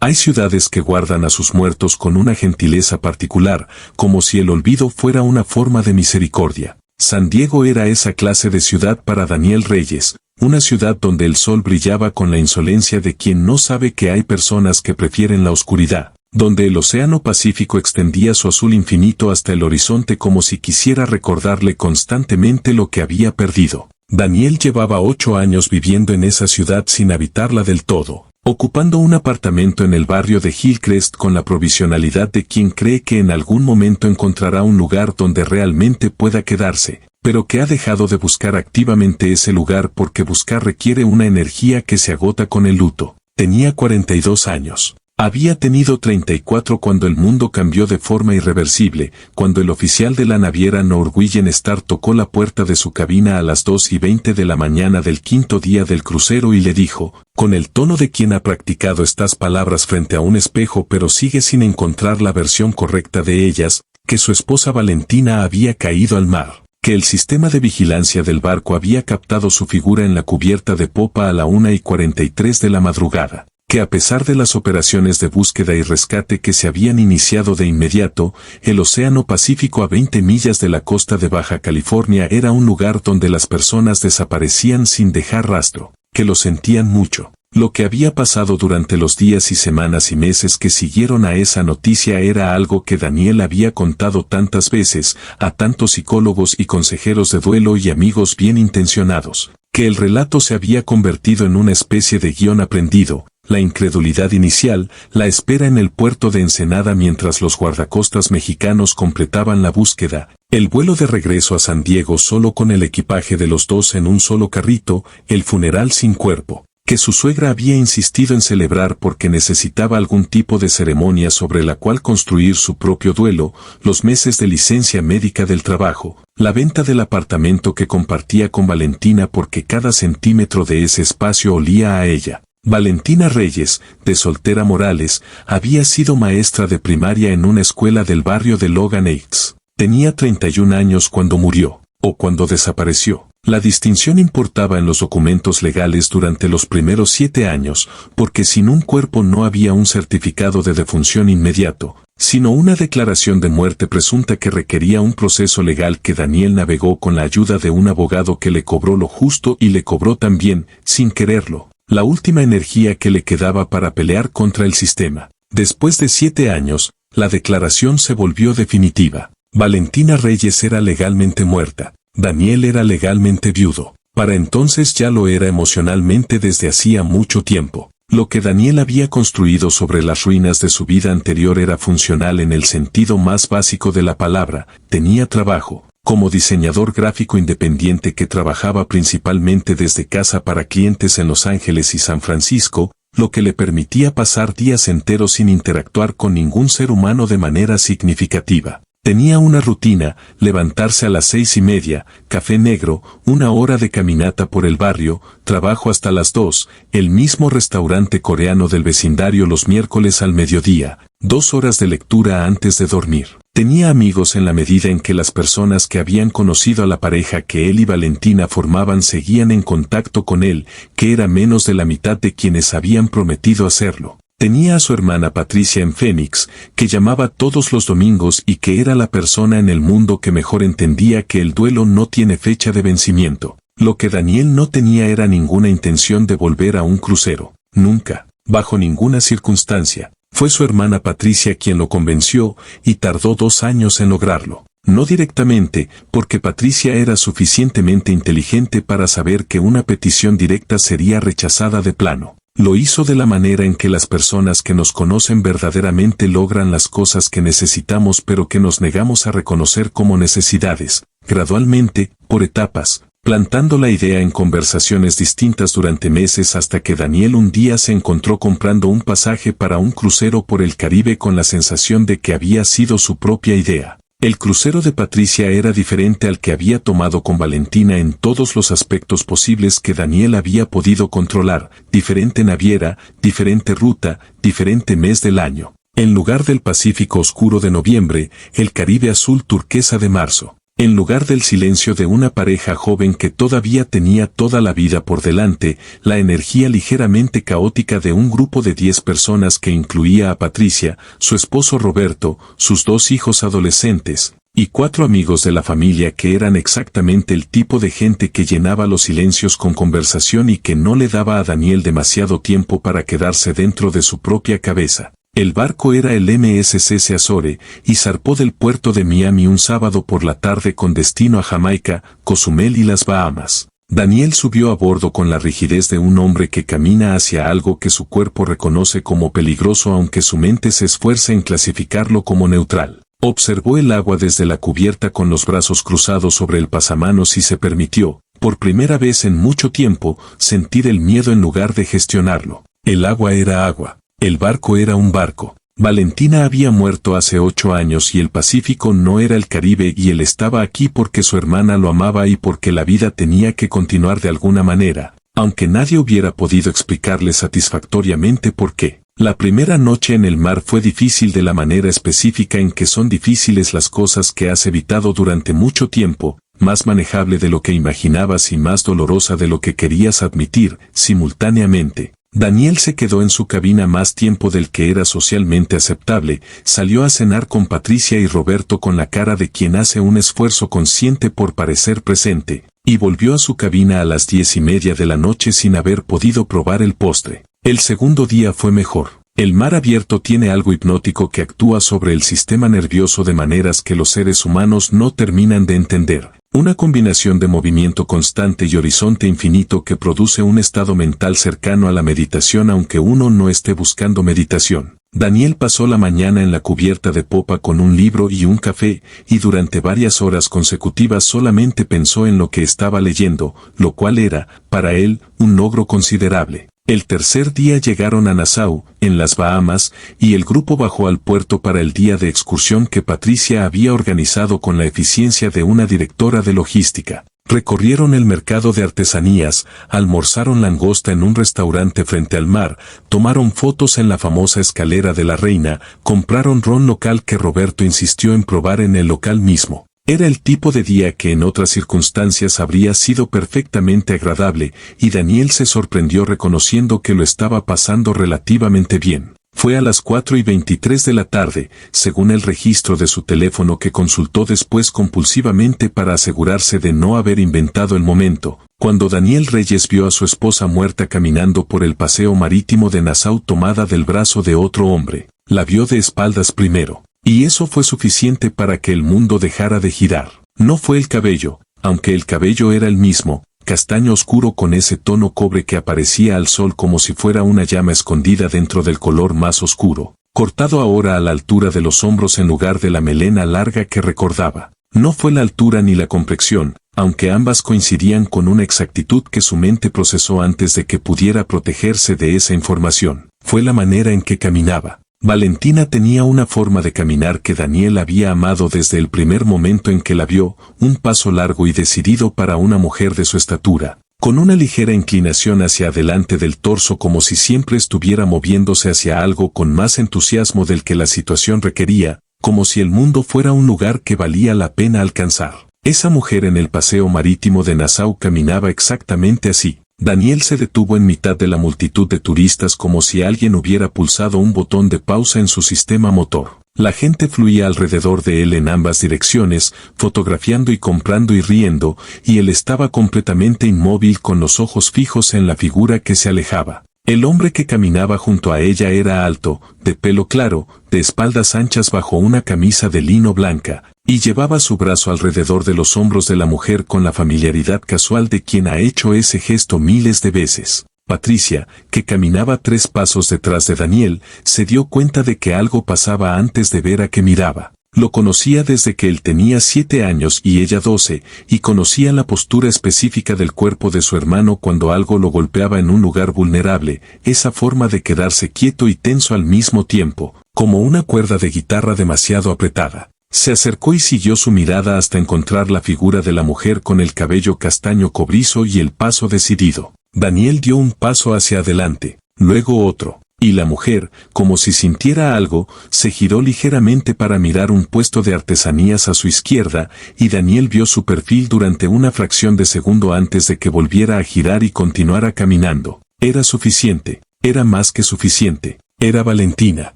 Hay ciudades que guardan a sus muertos con una gentileza particular, como si el olvido fuera una forma de misericordia. San Diego era esa clase de ciudad para Daniel Reyes, una ciudad donde el sol brillaba con la insolencia de quien no sabe que hay personas que prefieren la oscuridad, donde el océano Pacífico extendía su azul infinito hasta el horizonte como si quisiera recordarle constantemente lo que había perdido. Daniel llevaba 8 años viviendo en esa ciudad sin habitarla del todo, ocupando un apartamento en el barrio de Hillcrest con la provisionalidad de quien cree que en algún momento encontrará un lugar donde realmente pueda quedarse, pero que ha dejado de buscar activamente ese lugar porque buscar requiere una energía que se agota con el luto. Tenía 42 años. Había tenido 34 cuando el mundo cambió de forma irreversible, cuando el oficial de la naviera Norwegian Star tocó la puerta de su cabina a las 2:20 de la mañana del 5º día del crucero y le dijo, con el tono de quien ha practicado estas palabras frente a un espejo pero sigue sin encontrar la versión correcta de ellas, que su esposa Valentina había caído al mar, que el sistema de vigilancia del barco había captado su figura en la cubierta de popa a la 1:43 de la madrugada, que a pesar de las operaciones de búsqueda y rescate que se habían iniciado de inmediato, el Océano Pacífico a 20 millas de la costa de Baja California era un lugar donde las personas desaparecían sin dejar rastro, que lo sentían mucho. Lo que había pasado durante los días y semanas y meses que siguieron a esa noticia era algo que Daniel había contado tantas veces a tantos psicólogos y consejeros de duelo y amigos bien intencionados, que el relato se había convertido en una especie de guión aprendido. La incredulidad inicial, la espera en el puerto de Ensenada mientras los guardacostas mexicanos completaban la búsqueda, el vuelo de regreso a San Diego solo con el equipaje de los dos en un solo carrito, el funeral sin cuerpo, que su suegra había insistido en celebrar porque necesitaba algún tipo de ceremonia sobre la cual construir su propio duelo, los meses de licencia médica del trabajo, la venta del apartamento que compartía con Valentina porque cada centímetro de ese espacio olía a ella. Valentina Reyes, de Soltera Morales, había sido maestra de primaria en una escuela del barrio de Logan Heights. Tenía 31 años cuando murió, o cuando desapareció. La distinción importaba en los documentos legales durante los primeros 7 años, porque sin un cuerpo no había un certificado de defunción inmediato, sino una declaración de muerte presunta que requería un proceso legal que Daniel navegó con la ayuda de un abogado que le cobró lo justo y le cobró también, sin quererlo, la última energía que le quedaba para pelear contra el sistema. Después de 7 años, la declaración se volvió definitiva. Valentina Reyes era legalmente muerta. Daniel era legalmente viudo. Para entonces ya lo era emocionalmente desde hacía mucho tiempo. Lo que Daniel había construido sobre las ruinas de su vida anterior era funcional en el sentido más básico de la palabra. Tenía trabajo. Como diseñador gráfico independiente que trabajaba principalmente desde casa para clientes en Los Ángeles y San Francisco, lo que le permitía pasar días enteros sin interactuar con ningún ser humano de manera significativa. Tenía una rutina, levantarse a las 6:30, café negro, 1 hora de caminata por el barrio, trabajo hasta las 2, el mismo restaurante coreano del vecindario los miércoles al mediodía, 2 horas de lectura antes de dormir. Tenía amigos en la medida en que las personas que habían conocido a la pareja que él y Valentina formaban seguían en contacto con él, que era menos de la mitad de quienes habían prometido hacerlo. Tenía a su hermana Patricia en Phoenix, que llamaba todos los domingos y que era la persona en el mundo que mejor entendía que el duelo no tiene fecha de vencimiento. Lo que Daniel no tenía era ninguna intención de volver a un crucero. Nunca, bajo ninguna circunstancia. Fue su hermana Patricia quien lo convenció, y tardó 2 años en lograrlo. No directamente, porque Patricia era suficientemente inteligente para saber que una petición directa sería rechazada de plano. Lo hizo de la manera en que las personas que nos conocen verdaderamente logran las cosas que necesitamos pero que nos negamos a reconocer como necesidades, gradualmente, por etapas, plantando la idea en conversaciones distintas durante meses hasta que Daniel un día se encontró comprando un pasaje para un crucero por el Caribe con la sensación de que había sido su propia idea. El crucero de Patricia era diferente al que había tomado con Valentina en todos los aspectos posibles que Daniel había podido controlar, diferente naviera, diferente ruta, diferente mes del año. En lugar del Pacífico oscuro de noviembre, el Caribe azul turquesa de marzo. En lugar del silencio de una pareja joven que todavía tenía toda la vida por delante, la energía ligeramente caótica de un grupo de 10 personas que incluía a Patricia, su esposo Roberto, sus 2 hijos adolescentes, y 4 amigos de la familia que eran exactamente el tipo de gente que llenaba los silencios con conversación y que no le daba a Daniel demasiado tiempo para quedarse dentro de su propia cabeza. El barco era el MSC Azore y zarpó del puerto de Miami un sábado por la tarde con destino a Jamaica, Cozumel y las Bahamas. Daniel subió a bordo con la rigidez de un hombre que camina hacia algo que su cuerpo reconoce como peligroso aunque su mente se esfuerza en clasificarlo como neutral. Observó el agua desde la cubierta con los brazos cruzados sobre el pasamanos y se permitió, por primera vez en mucho tiempo, sentir el miedo en lugar de gestionarlo. El agua era agua. El barco era un barco. Valentina había muerto hace 8 años y el Pacífico no era el Caribe y él estaba aquí porque su hermana lo amaba y porque la vida tenía que continuar de alguna manera, aunque nadie hubiera podido explicarle satisfactoriamente por qué. La primera noche en el mar fue difícil de la manera específica en que son difíciles las cosas que has evitado durante mucho tiempo, más manejable de lo que imaginabas y más dolorosa de lo que querías admitir, simultáneamente. Daniel se quedó en su cabina más tiempo del que era socialmente aceptable, salió a cenar con Patricia y Roberto con la cara de quien hace un esfuerzo consciente por parecer presente, y volvió a su cabina a las 10:30 de la noche sin haber podido probar el postre. El segundo día fue mejor. El mar abierto tiene algo hipnótico que actúa sobre el sistema nervioso de maneras que los seres humanos no terminan de entender. Una combinación de movimiento constante y horizonte infinito que produce un estado mental cercano a la meditación aunque uno no esté buscando meditación. Daniel pasó la mañana en la cubierta de popa con un libro y un café, y durante varias horas consecutivas solamente pensó en lo que estaba leyendo, lo cual era, para él, un logro considerable. El tercer día llegaron a Nassau, en las Bahamas, y el grupo bajó al puerto para el día de excursión que Patricia había organizado con la eficiencia de una directora de logística. Recorrieron el mercado de artesanías, almorzaron langosta en un restaurante frente al mar, tomaron fotos en la famosa escalera de la Reina, compraron ron local que Roberto insistió en probar en el local mismo. Era el tipo de día que en otras circunstancias habría sido perfectamente agradable, y Daniel se sorprendió reconociendo que lo estaba pasando relativamente bien. Fue a las 4:23 de la tarde, según el registro de su teléfono que consultó después compulsivamente para asegurarse de no haber inventado el momento, cuando Daniel Reyes vio a su esposa muerta caminando por el paseo marítimo de Nassau tomada del brazo de otro hombre. La vio de espaldas primero. Y eso fue suficiente para que el mundo dejara de girar. No fue el cabello, aunque el cabello era el mismo, castaño oscuro con ese tono cobre que aparecía al sol como si fuera una llama escondida dentro del color más oscuro, cortado ahora a la altura de los hombros en lugar de la melena larga que recordaba. No fue la altura ni la complexión, aunque ambas coincidían con una exactitud que su mente procesó antes de que pudiera protegerse de esa información. Fue la manera en que caminaba. Valentina tenía una forma de caminar que Daniel había amado desde el primer momento en que la vio, un paso largo y decidido para una mujer de su estatura, con una ligera inclinación hacia adelante del torso como si siempre estuviera moviéndose hacia algo con más entusiasmo del que la situación requería, como si el mundo fuera un lugar que valía la pena alcanzar. Esa mujer en el paseo marítimo de Nassau caminaba exactamente así. Daniel se detuvo en mitad de la multitud de turistas como si alguien hubiera pulsado un botón de pausa en su sistema motor. La gente fluía alrededor de él en ambas direcciones, fotografiando y comprando y riendo, y él estaba completamente inmóvil con los ojos fijos en la figura que se alejaba. El hombre que caminaba junto a ella era alto, de pelo claro, de espaldas anchas bajo una camisa de lino blanca, y llevaba su brazo alrededor de los hombros de la mujer con la familiaridad casual de quien ha hecho ese gesto miles de veces. Patricia, que caminaba 3 pasos detrás de Daniel, se dio cuenta de que algo pasaba antes de ver a qué miraba. Lo conocía desde que él tenía 7 años y ella 12, y conocía la postura específica del cuerpo de su hermano cuando algo lo golpeaba en un lugar vulnerable, esa forma de quedarse quieto y tenso al mismo tiempo, como una cuerda de guitarra demasiado apretada. Se acercó y siguió su mirada hasta encontrar la figura de la mujer con el cabello castaño cobrizo y el paso decidido. Daniel dio un paso hacia adelante, luego otro, y la mujer, como si sintiera algo, se giró ligeramente para mirar un puesto de artesanías a su izquierda, y Daniel vio su perfil durante una fracción de segundo antes de que volviera a girar y continuara caminando. Era suficiente, era más que suficiente, era Valentina.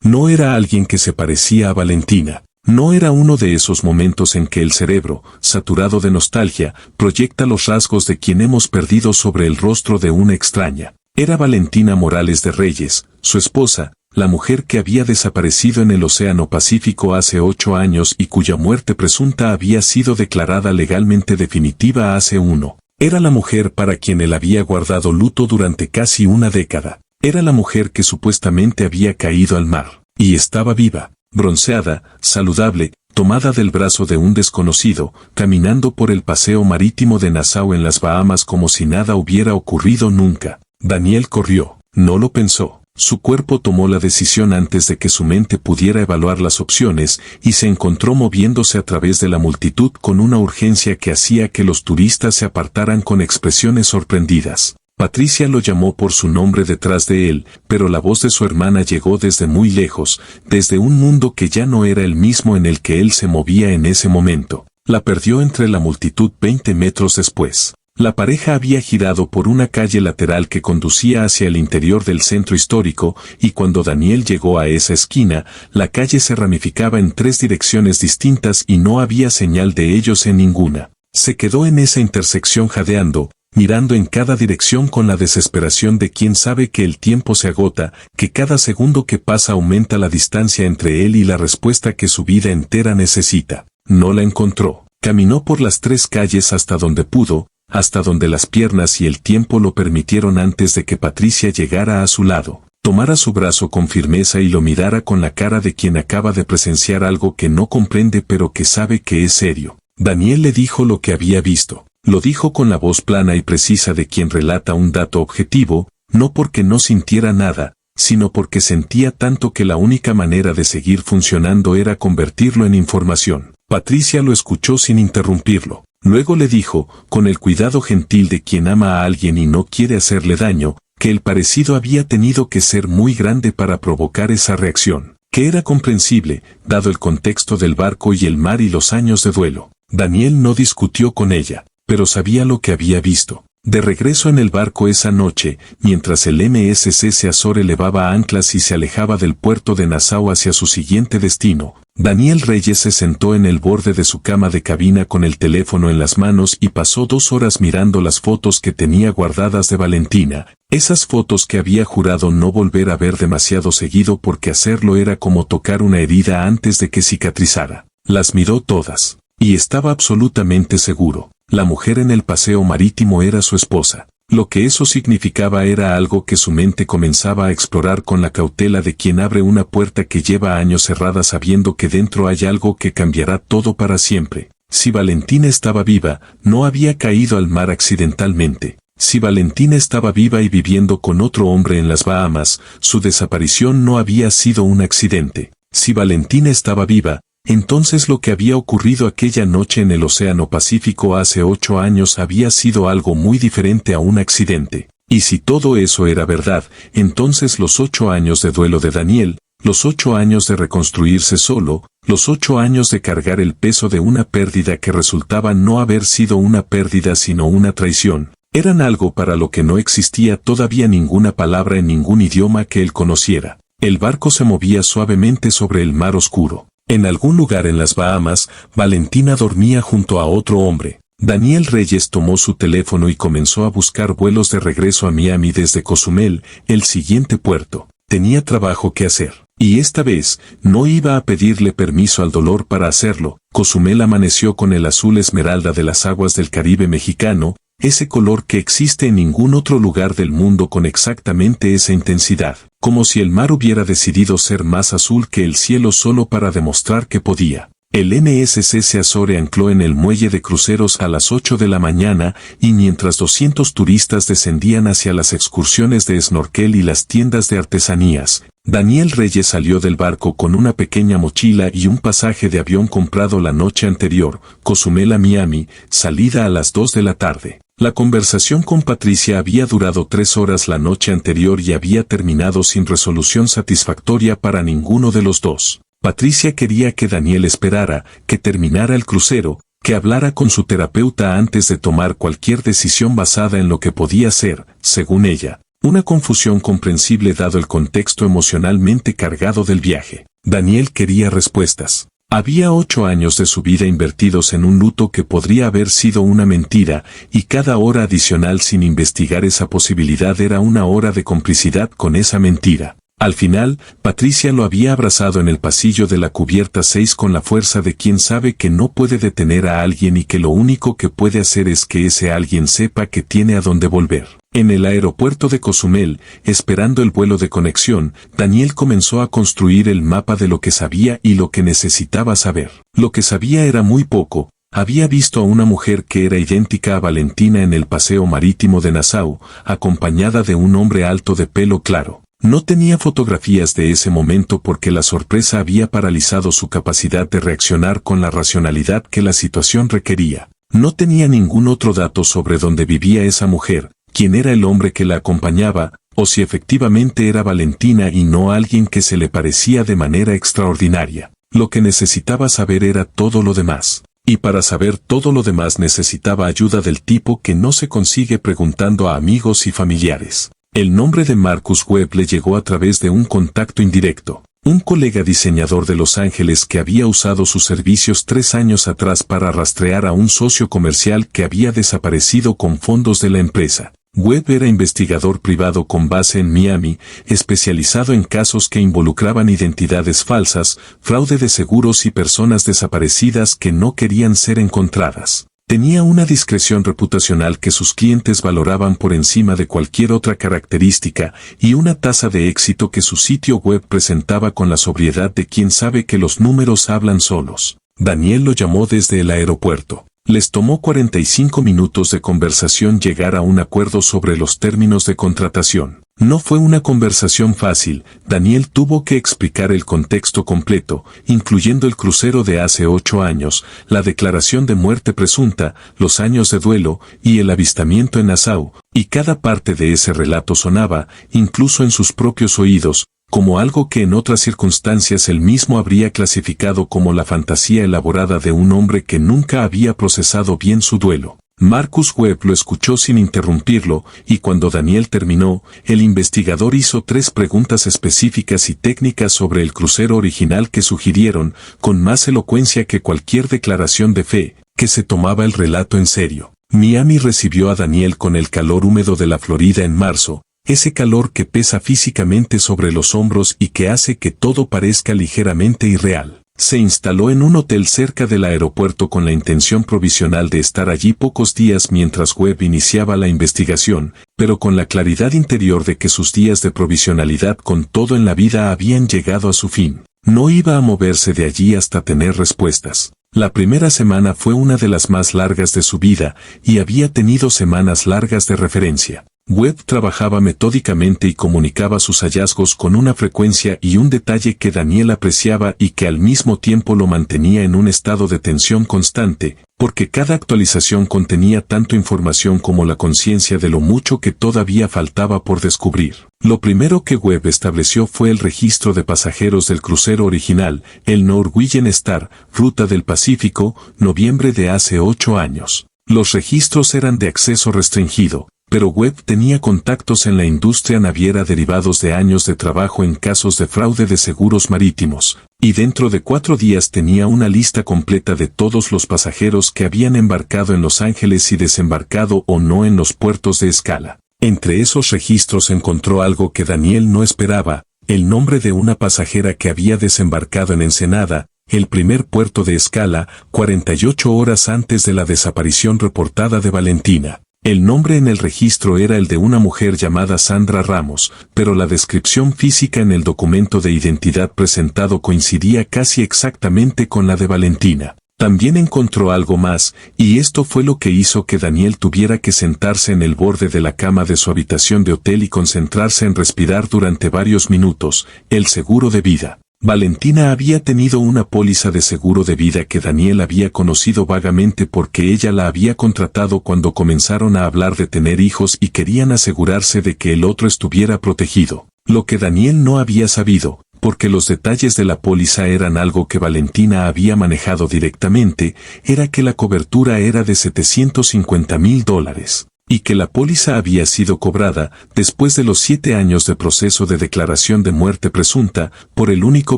No era alguien que se parecía a Valentina. No era uno de esos momentos en que el cerebro, saturado de nostalgia, proyecta los rasgos de quien hemos perdido sobre el rostro de una extraña. Era Valentina Morales de Reyes, su esposa, la mujer que había desaparecido en el Océano Pacífico hace 8 años y cuya muerte presunta había sido declarada legalmente definitiva hace 1. Era la mujer para quien él había guardado luto durante casi una década. Era la mujer que supuestamente había caído al mar, y estaba viva, bronceada, saludable, tomada del brazo de un desconocido, caminando por el paseo marítimo de Nassau en las Bahamas como si nada hubiera ocurrido nunca. Daniel corrió, no lo pensó. Su cuerpo tomó la decisión antes de que su mente pudiera evaluar las opciones y se encontró moviéndose a través de la multitud con una urgencia que hacía que los turistas se apartaran con expresiones sorprendidas. Patricia lo llamó por su nombre detrás de él, pero la voz de su hermana llegó desde muy lejos, desde un mundo que ya no era el mismo en el que él se movía en ese momento. La perdió entre la multitud 20 metros después. La pareja había girado por una calle lateral que conducía hacia el interior del centro histórico, y cuando Daniel llegó a esa esquina, la calle se ramificaba en 3 direcciones distintas y no había señal de ellos en ninguna. Se quedó en esa intersección jadeando, mirando en cada dirección con la desesperación de quien sabe que el tiempo se agota, que cada segundo que pasa aumenta la distancia entre él y la respuesta que su vida entera necesita. No la encontró. Caminó por las 3 calles hasta donde pudo, hasta donde las piernas y el tiempo lo permitieron antes de que Patricia llegara a su lado, tomara su brazo con firmeza y lo mirara con la cara de quien acaba de presenciar algo que no comprende pero que sabe que es serio. Daniel le dijo lo que había visto. Lo dijo con la voz plana y precisa de quien relata un dato objetivo, no porque no sintiera nada, sino porque sentía tanto que la única manera de seguir funcionando era convertirlo en información. Patricia lo escuchó sin interrumpirlo. Luego le dijo, con el cuidado gentil de quien ama a alguien y no quiere hacerle daño, que el parecido había tenido que ser muy grande para provocar esa reacción, que era comprensible, dado el contexto del barco y el mar y los años de duelo. Daniel no discutió con ella, pero sabía lo que había visto. De regreso en el barco esa noche, mientras el MSC Azore elevaba anclas y se alejaba del puerto de Nassau hacia su siguiente destino, Daniel Reyes se sentó en el borde de su cama de cabina con el teléfono en las manos y pasó 2 horas mirando las fotos que tenía guardadas de Valentina, esas fotos que había jurado no volver a ver demasiado seguido porque hacerlo era como tocar una herida antes de que cicatrizara. Las miró todas, y estaba absolutamente seguro. La mujer en el paseo marítimo era su esposa. Lo que eso significaba era algo que su mente comenzaba a explorar con la cautela de quien abre una puerta que lleva años cerrada sabiendo que dentro hay algo que cambiará todo para siempre. Si Valentina estaba viva, no había caído al mar accidentalmente. Si Valentina estaba viva y viviendo con otro hombre en las Bahamas, su desaparición no había sido un accidente. Si Valentina estaba viva, entonces lo que había ocurrido aquella noche en el Océano Pacífico hace 8 años había sido algo muy diferente a un accidente. Y si todo eso era verdad, entonces los 8 años de duelo de Daniel, los 8 años de reconstruirse solo, los 8 años de cargar el peso de una pérdida que resultaba no haber sido una pérdida sino una traición, eran algo para lo que no existía todavía ninguna palabra en ningún idioma que él conociera. El barco se movía suavemente sobre el mar oscuro. En algún lugar en las Bahamas, Valentina dormía junto a otro hombre. Daniel Reyes tomó su teléfono y comenzó a buscar vuelos de regreso a Miami desde Cozumel, el siguiente puerto. Tenía trabajo que hacer. Y esta vez, no iba a pedirle permiso al dolor para hacerlo. Cozumel amaneció con el azul esmeralda de las aguas del Caribe mexicano, ese color que existe en ningún otro lugar del mundo con exactamente esa intensidad, como si el mar hubiera decidido ser más azul que el cielo solo para demostrar que podía. El MSC Azore ancló en el muelle de cruceros a las 8 de la mañana y mientras 200 turistas descendían hacia las excursiones de snorkel y las tiendas de artesanías, Daniel Reyes salió del barco con una pequeña mochila y un pasaje de avión comprado la noche anterior, Cozumel a Miami, salida a las 2 de la tarde. La conversación con Patricia había durado 3 horas la noche anterior y había terminado sin resolución satisfactoria para ninguno de los dos. Patricia quería que Daniel esperara, que terminara el crucero, que hablara con su terapeuta antes de tomar cualquier decisión basada en lo que podía ser, según ella, una confusión comprensible dado el contexto emocionalmente cargado del viaje. Daniel quería respuestas. Había 8 años de su vida invertidos en un luto que podría haber sido una mentira, y cada hora adicional sin investigar esa posibilidad era una hora de complicidad con esa mentira. Al final, Patricia lo había abrazado en el pasillo de la cubierta 6 con la fuerza de quien sabe que no puede detener a alguien y que lo único que puede hacer es que ese alguien sepa que tiene a dónde volver. En el aeropuerto de Cozumel, esperando el vuelo de conexión, Daniel comenzó a construir el mapa de lo que sabía y lo que necesitaba saber. Lo que sabía era muy poco. Había visto a una mujer que era idéntica a Valentina en el paseo marítimo de Nassau, acompañada de un hombre alto de pelo claro. No tenía fotografías de ese momento porque la sorpresa había paralizado su capacidad de reaccionar con la racionalidad que la situación requería. No tenía ningún otro dato sobre dónde vivía esa mujer, quién era el hombre que la acompañaba, o si efectivamente era Valentina y no alguien que se le parecía de manera extraordinaria. Lo que necesitaba saber era todo lo demás. Y para saber todo lo demás necesitaba ayuda del tipo que no se consigue preguntando a amigos y familiares. El nombre de Marcus Webb le llegó a través de un contacto indirecto. Un colega diseñador de Los Ángeles que había usado sus servicios 3 años atrás para rastrear a un socio comercial que había desaparecido con fondos de la empresa. Webb era investigador privado con base en Miami, especializado en casos que involucraban identidades falsas, fraude de seguros y personas desaparecidas que no querían ser encontradas. Tenía una discreción reputacional que sus clientes valoraban por encima de cualquier otra característica y una tasa de éxito que su sitio web presentaba con la sobriedad de quien sabe que los números hablan solos. Daniel lo llamó desde el aeropuerto. Les tomó 45 minutos de conversación llegar a un acuerdo sobre los términos de contratación. No fue una conversación fácil. Daniel tuvo que explicar el contexto completo, incluyendo el crucero de hace 8 años, la declaración de muerte presunta, los años de duelo y el avistamiento en Nassau, y cada parte de ese relato sonaba, incluso en sus propios oídos, como algo que en otras circunstancias él mismo habría clasificado como la fantasía elaborada de un hombre que nunca había procesado bien su duelo. Marcus Webb lo escuchó sin interrumpirlo, y cuando Daniel terminó, el investigador hizo 3 preguntas específicas y técnicas sobre el crucero original que sugirieron, con más elocuencia que cualquier declaración de fe, que se tomaba el relato en serio. Miami recibió a Daniel con el calor húmedo de la Florida en marzo, ese calor que pesa físicamente sobre los hombros y que hace que todo parezca ligeramente irreal. Se instaló en un hotel cerca del aeropuerto con la intención provisional de estar allí pocos días mientras Webb iniciaba la investigación, pero con la claridad interior de que sus días de provisionalidad con todo en la vida habían llegado a su fin. No iba a moverse de allí hasta tener respuestas. La primera semana fue una de las más largas de su vida, y había tenido semanas largas de referencia. Webb trabajaba metódicamente y comunicaba sus hallazgos con una frecuencia y un detalle que Daniel apreciaba y que al mismo tiempo lo mantenía en un estado de tensión constante, porque cada actualización contenía tanto información como la conciencia de lo mucho que todavía faltaba por descubrir. Lo primero que Webb estableció fue el registro de pasajeros del crucero original, el Norwegian Star, Ruta del Pacífico, noviembre de hace 8 años. Los registros eran de acceso restringido, pero Webb tenía contactos en la industria naviera derivados de años de trabajo en casos de fraude de seguros marítimos, y dentro de 4 días tenía una lista completa de todos los pasajeros que habían embarcado en Los Ángeles y desembarcado o no en los puertos de escala. Entre esos registros encontró algo que Daniel no esperaba, el nombre de una pasajera que había desembarcado en Ensenada, el primer puerto de escala, 48 horas antes de la desaparición reportada de Valentina. El nombre en el registro era el de una mujer llamada Sandra Ramos, pero la descripción física en el documento de identidad presentado coincidía casi exactamente con la de Valentina. También encontró algo más, y esto fue lo que hizo que Daniel tuviera que sentarse en el borde de la cama de su habitación de hotel y concentrarse en respirar durante varios minutos, el seguro de vida. Valentina había tenido una póliza de seguro de vida que Daniel había conocido vagamente porque ella la había contratado cuando comenzaron a hablar de tener hijos y querían asegurarse de que el otro estuviera protegido. Lo que Daniel no había sabido, porque los detalles de la póliza eran algo que Valentina había manejado directamente, era que la cobertura era de $750,000. Y que la póliza había sido cobrada, después de los 7 años de proceso de declaración de muerte presunta, por el único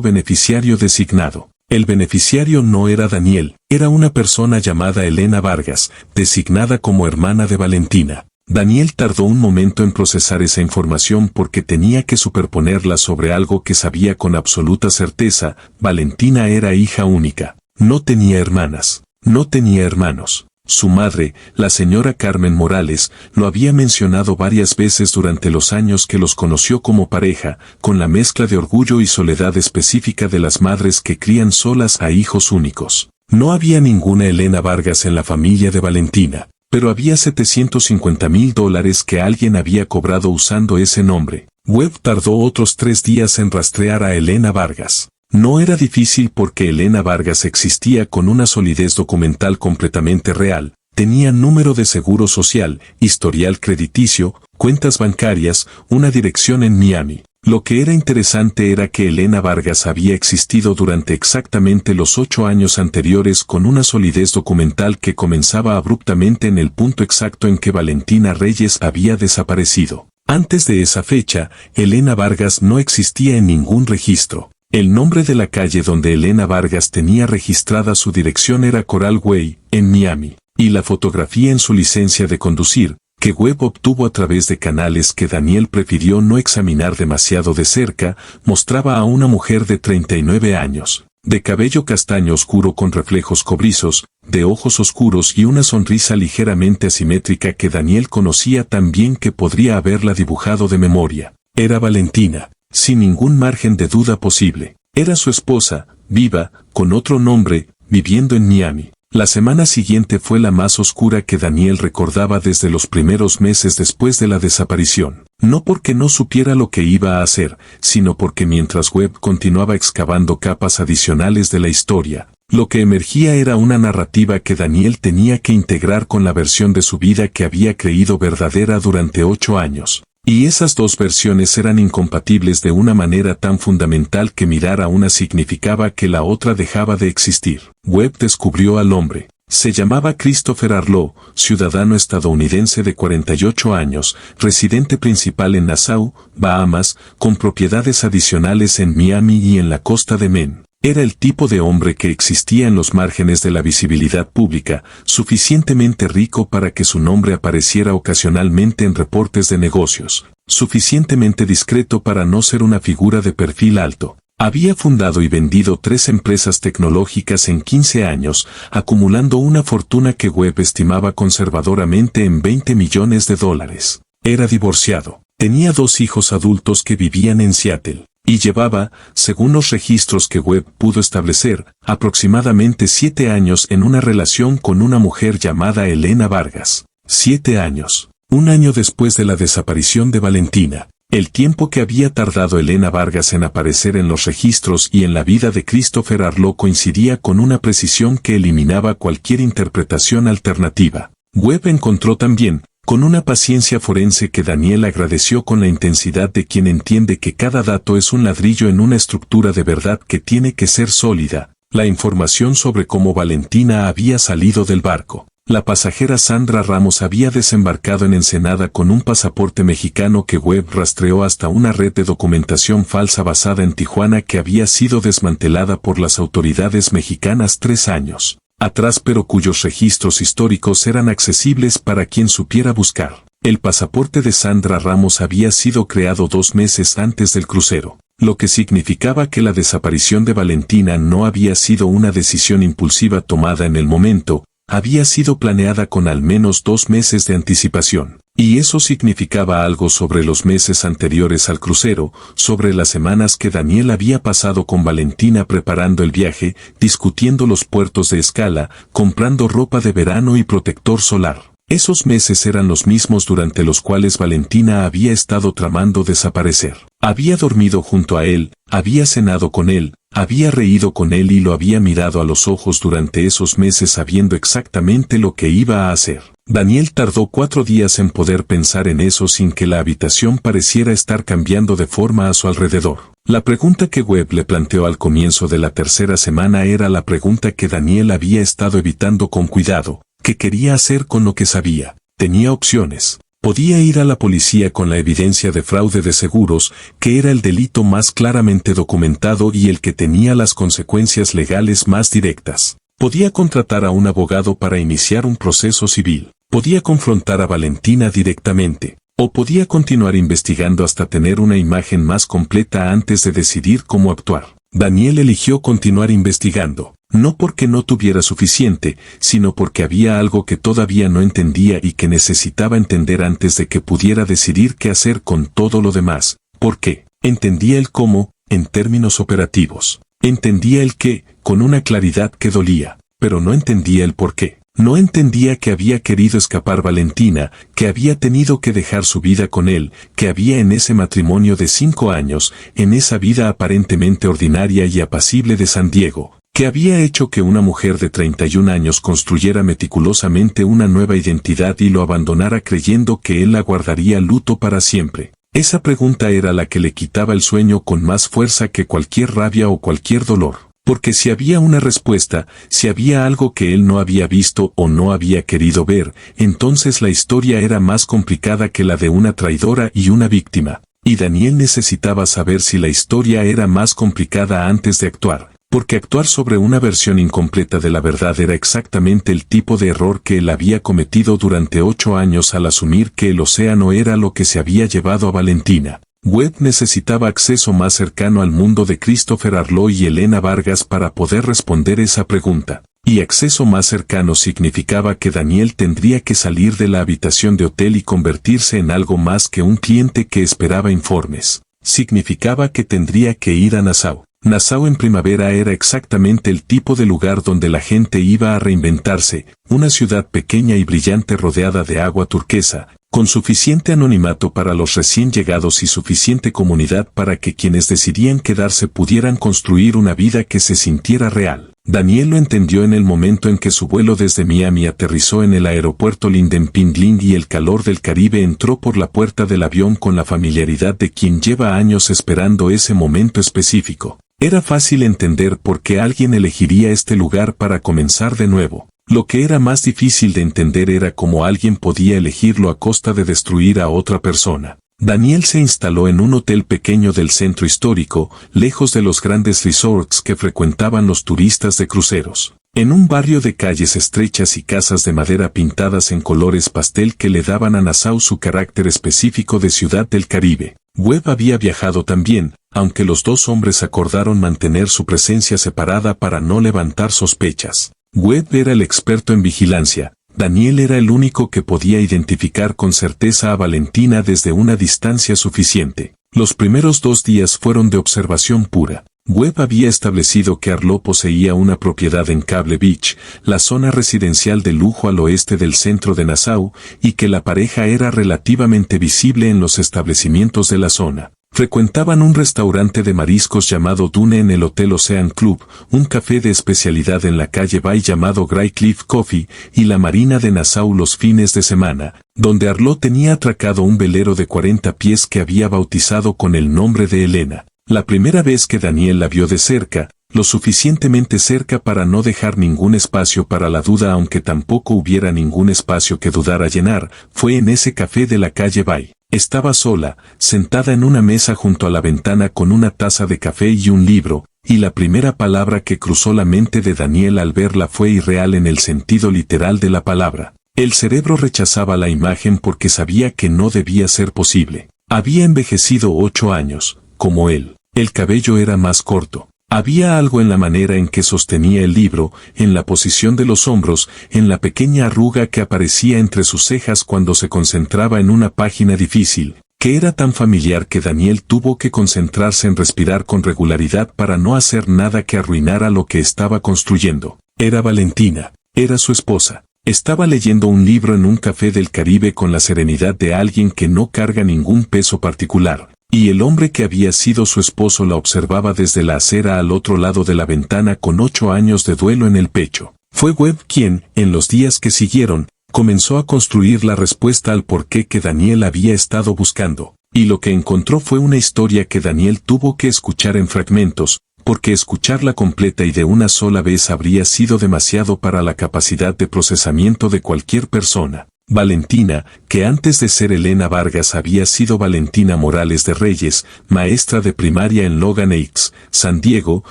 beneficiario designado. El beneficiario no era Daniel, era una persona llamada Elena Vargas, designada como hermana de Valentina. Daniel tardó un momento en procesar esa información porque tenía que superponerla sobre algo que sabía con absoluta certeza: Valentina era hija única. No tenía hermanas, no tenía hermanos. Su madre, la señora Carmen Morales, lo había mencionado varias veces durante los años que los conoció como pareja, con la mezcla de orgullo y soledad específica de las madres que crían solas a hijos únicos. No había ninguna Elena Vargas en la familia de Valentina, pero había $750,000 que alguien había cobrado usando ese nombre. Webb tardó otros 3 días en rastrear a Elena Vargas. No era difícil porque Elena Vargas existía con una solidez documental completamente real, tenía número de seguro social, historial crediticio, cuentas bancarias, una dirección en Miami. Lo que era interesante era que Elena Vargas había existido durante exactamente los 8 años anteriores con una solidez documental que comenzaba abruptamente en el punto exacto en que Valentina Reyes había desaparecido. Antes de esa fecha, Elena Vargas no existía en ningún registro. El nombre de la calle donde Elena Vargas tenía registrada su dirección era Coral Way, en Miami, y la fotografía en su licencia de conducir, que Webb obtuvo a través de canales que Daniel prefirió no examinar demasiado de cerca, mostraba a una mujer de 39 años, de cabello castaño oscuro con reflejos cobrizos, de ojos oscuros y una sonrisa ligeramente asimétrica que Daniel conocía tan bien que podría haberla dibujado de memoria. Era Valentina. Sin ningún margen de duda posible. Era su esposa, viva, con otro nombre, viviendo en Miami. La semana siguiente fue la más oscura que Daniel recordaba desde los primeros meses después de la desaparición. No porque no supiera lo que iba a hacer, sino porque mientras Webb continuaba excavando capas adicionales de la historia, lo que emergía era una narrativa que Daniel tenía que integrar con la versión de su vida que había creído verdadera durante 8 años. Y esas dos versiones eran incompatibles de una manera tan fundamental que mirar a una significaba que la otra dejaba de existir. Webb descubrió al hombre. Se llamaba Christopher Arlo, ciudadano estadounidense de 48 años, residente principal en Nassau, Bahamas, con propiedades adicionales en Miami y en la costa de Maine. Era el tipo de hombre que existía en los márgenes de la visibilidad pública, suficientemente rico para que su nombre apareciera ocasionalmente en reportes de negocios, suficientemente discreto para no ser una figura de perfil alto. Había fundado y vendido 3 empresas tecnológicas en 15 años, acumulando una fortuna que Webb estimaba conservadoramente en $20 millones. Era divorciado. Tenía 2 hijos adultos que vivían en Seattle. Y llevaba, según los registros que Webb pudo establecer, aproximadamente 7 años en una relación con una mujer llamada Elena Vargas. 7 años. Un año después de la desaparición de Valentina. El tiempo que había tardado Elena Vargas en aparecer en los registros y en la vida de Christopher Arlo coincidía con una precisión que eliminaba cualquier interpretación alternativa. Webb encontró también, con una paciencia forense que Daniel agradeció con la intensidad de quien entiende que cada dato es un ladrillo en una estructura de verdad que tiene que ser sólida, la información sobre cómo Valentina había salido del barco. La pasajera Sandra Ramos había desembarcado en Ensenada con un pasaporte mexicano que Webb rastreó hasta una red de documentación falsa basada en Tijuana que había sido desmantelada por las autoridades mexicanas 3 años atrás, pero cuyos registros históricos eran accesibles para quien supiera buscar. El pasaporte de Sandra Ramos había sido creado 2 meses antes del crucero, lo que significaba que la desaparición de Valentina no había sido una decisión impulsiva tomada en el momento, había sido planeada con al menos 2 meses de anticipación. Y eso significaba algo sobre los meses anteriores al crucero, sobre las semanas que Daniel había pasado con Valentina preparando el viaje, discutiendo los puertos de escala, comprando ropa de verano y protector solar. Esos meses eran los mismos durante los cuales Valentina había estado tramando desaparecer. Había dormido junto a él, había cenado con él, había reído con él y lo había mirado a los ojos durante esos meses sabiendo exactamente lo que iba a hacer. Daniel tardó 4 días en poder pensar en eso sin que la habitación pareciera estar cambiando de forma a su alrededor. La pregunta que Webb le planteó al comienzo de la tercera semana era la pregunta que Daniel había estado evitando con cuidado. ¿Qué quería hacer con lo que sabía? Tenía opciones. Podía ir a la policía con la evidencia de fraude de seguros, que era el delito más claramente documentado y el que tenía las consecuencias legales más directas. Podía contratar a un abogado para iniciar un proceso civil. Podía confrontar a Valentina directamente. O podía continuar investigando hasta tener una imagen más completa antes de decidir cómo actuar. Daniel eligió continuar investigando. No porque no tuviera suficiente, sino porque había algo que todavía no entendía y que necesitaba entender antes de que pudiera decidir qué hacer con todo lo demás. ¿Por qué? Entendía el cómo, en términos operativos. Entendía el qué, con una claridad que dolía, pero no entendía el por qué. No entendía que había querido escapar Valentina, que había tenido que dejar su vida con él, que había en ese matrimonio de 5 años, en esa vida aparentemente ordinaria y apacible de San Diego, que había hecho que una mujer de 31 años construyera meticulosamente una nueva identidad y lo abandonara creyendo que él la guardaría luto para siempre. Esa pregunta era la que le quitaba el sueño con más fuerza que cualquier rabia o cualquier dolor. Porque si había una respuesta, si había algo que él no había visto o no había querido ver, entonces la historia era más complicada que la de una traidora y una víctima. Y Daniel necesitaba saber si la historia era más complicada antes de actuar, porque actuar sobre una versión incompleta de la verdad era exactamente el tipo de error que él había cometido durante 8 años al asumir que el océano era lo que se había llevado a Valentina. Webb necesitaba acceso más cercano al mundo de Christopher Arlo y Elena Vargas para poder responder esa pregunta. Y acceso más cercano significaba que Daniel tendría que salir de la habitación de hotel y convertirse en algo más que un cliente que esperaba informes. Significaba que tendría que ir a Nassau. Nassau en primavera era exactamente el tipo de lugar donde la gente iba a reinventarse, una ciudad pequeña y brillante rodeada de agua turquesa, con suficiente anonimato para los recién llegados y suficiente comunidad para que quienes decidían quedarse pudieran construir una vida que se sintiera real. Daniel lo entendió en el momento en que su vuelo desde Miami aterrizó en el aeropuerto Linden Pingling y el calor del Caribe entró por la puerta del avión con la familiaridad de quien lleva años esperando ese momento específico. Era fácil entender por qué alguien elegiría este lugar para comenzar de nuevo. Lo que era más difícil de entender era cómo alguien podía elegirlo a costa de destruir a otra persona. Daniel se instaló en un hotel pequeño del centro histórico, lejos de los grandes resorts que frecuentaban los turistas de cruceros. En un barrio de calles estrechas y casas de madera pintadas en colores pastel que le daban a Nassau su carácter específico de ciudad del Caribe. Webb había viajado también, aunque los dos hombres acordaron mantener su presencia separada para no levantar sospechas. Webb era el experto en vigilancia. Daniel era el único que podía identificar con certeza a Valentina desde una distancia suficiente. Los primeros 2 días fueron de observación pura. Webb había establecido que Arlo poseía una propiedad en Cable Beach, la zona residencial de lujo al oeste del centro de Nassau, y que la pareja era relativamente visible en los establecimientos de la zona. Frecuentaban un restaurante de mariscos llamado Dune en el Hotel Ocean Club, un café de especialidad en la calle Bay llamado Grey Cliff Coffee, y la marina de Nassau los fines de semana, donde Arlo tenía atracado un velero de 40 pies que había bautizado con el nombre de Elena. La primera vez que Daniel la vio de cerca, lo suficientemente cerca para no dejar ningún espacio para la duda aunque tampoco hubiera ningún espacio que dudara llenar, fue en ese café de la calle Bay. Estaba sola, sentada en una mesa junto a la ventana con una taza de café y un libro, y la primera palabra que cruzó la mente de Daniel al verla fue irreal en el sentido literal de la palabra. El cerebro rechazaba la imagen porque sabía que no debía ser posible. Había envejecido 8 años, como él. El cabello era más corto. Había algo en la manera en que sostenía el libro, en la posición de los hombros, en la pequeña arruga que aparecía entre sus cejas cuando se concentraba en una página difícil, que era tan familiar que Daniel tuvo que concentrarse en respirar con regularidad para no hacer nada que arruinara lo que estaba construyendo. Era Valentina, era su esposa. Estaba leyendo un libro en un café del Caribe con la serenidad de alguien que no carga ningún peso particular, y el hombre que había sido su esposo la observaba desde la acera al otro lado de la ventana con 8 años de duelo en el pecho. Fue Webb quien, en los días que siguieron, comenzó a construir la respuesta al porqué que Daniel había estado buscando, y lo que encontró fue una historia que Daniel tuvo que escuchar en fragmentos, porque escucharla completa y de una sola vez habría sido demasiado para la capacidad de procesamiento de cualquier persona. Valentina, que antes de ser Elena Vargas había sido Valentina Morales de Reyes, maestra de primaria en Logan Heights, San Diego,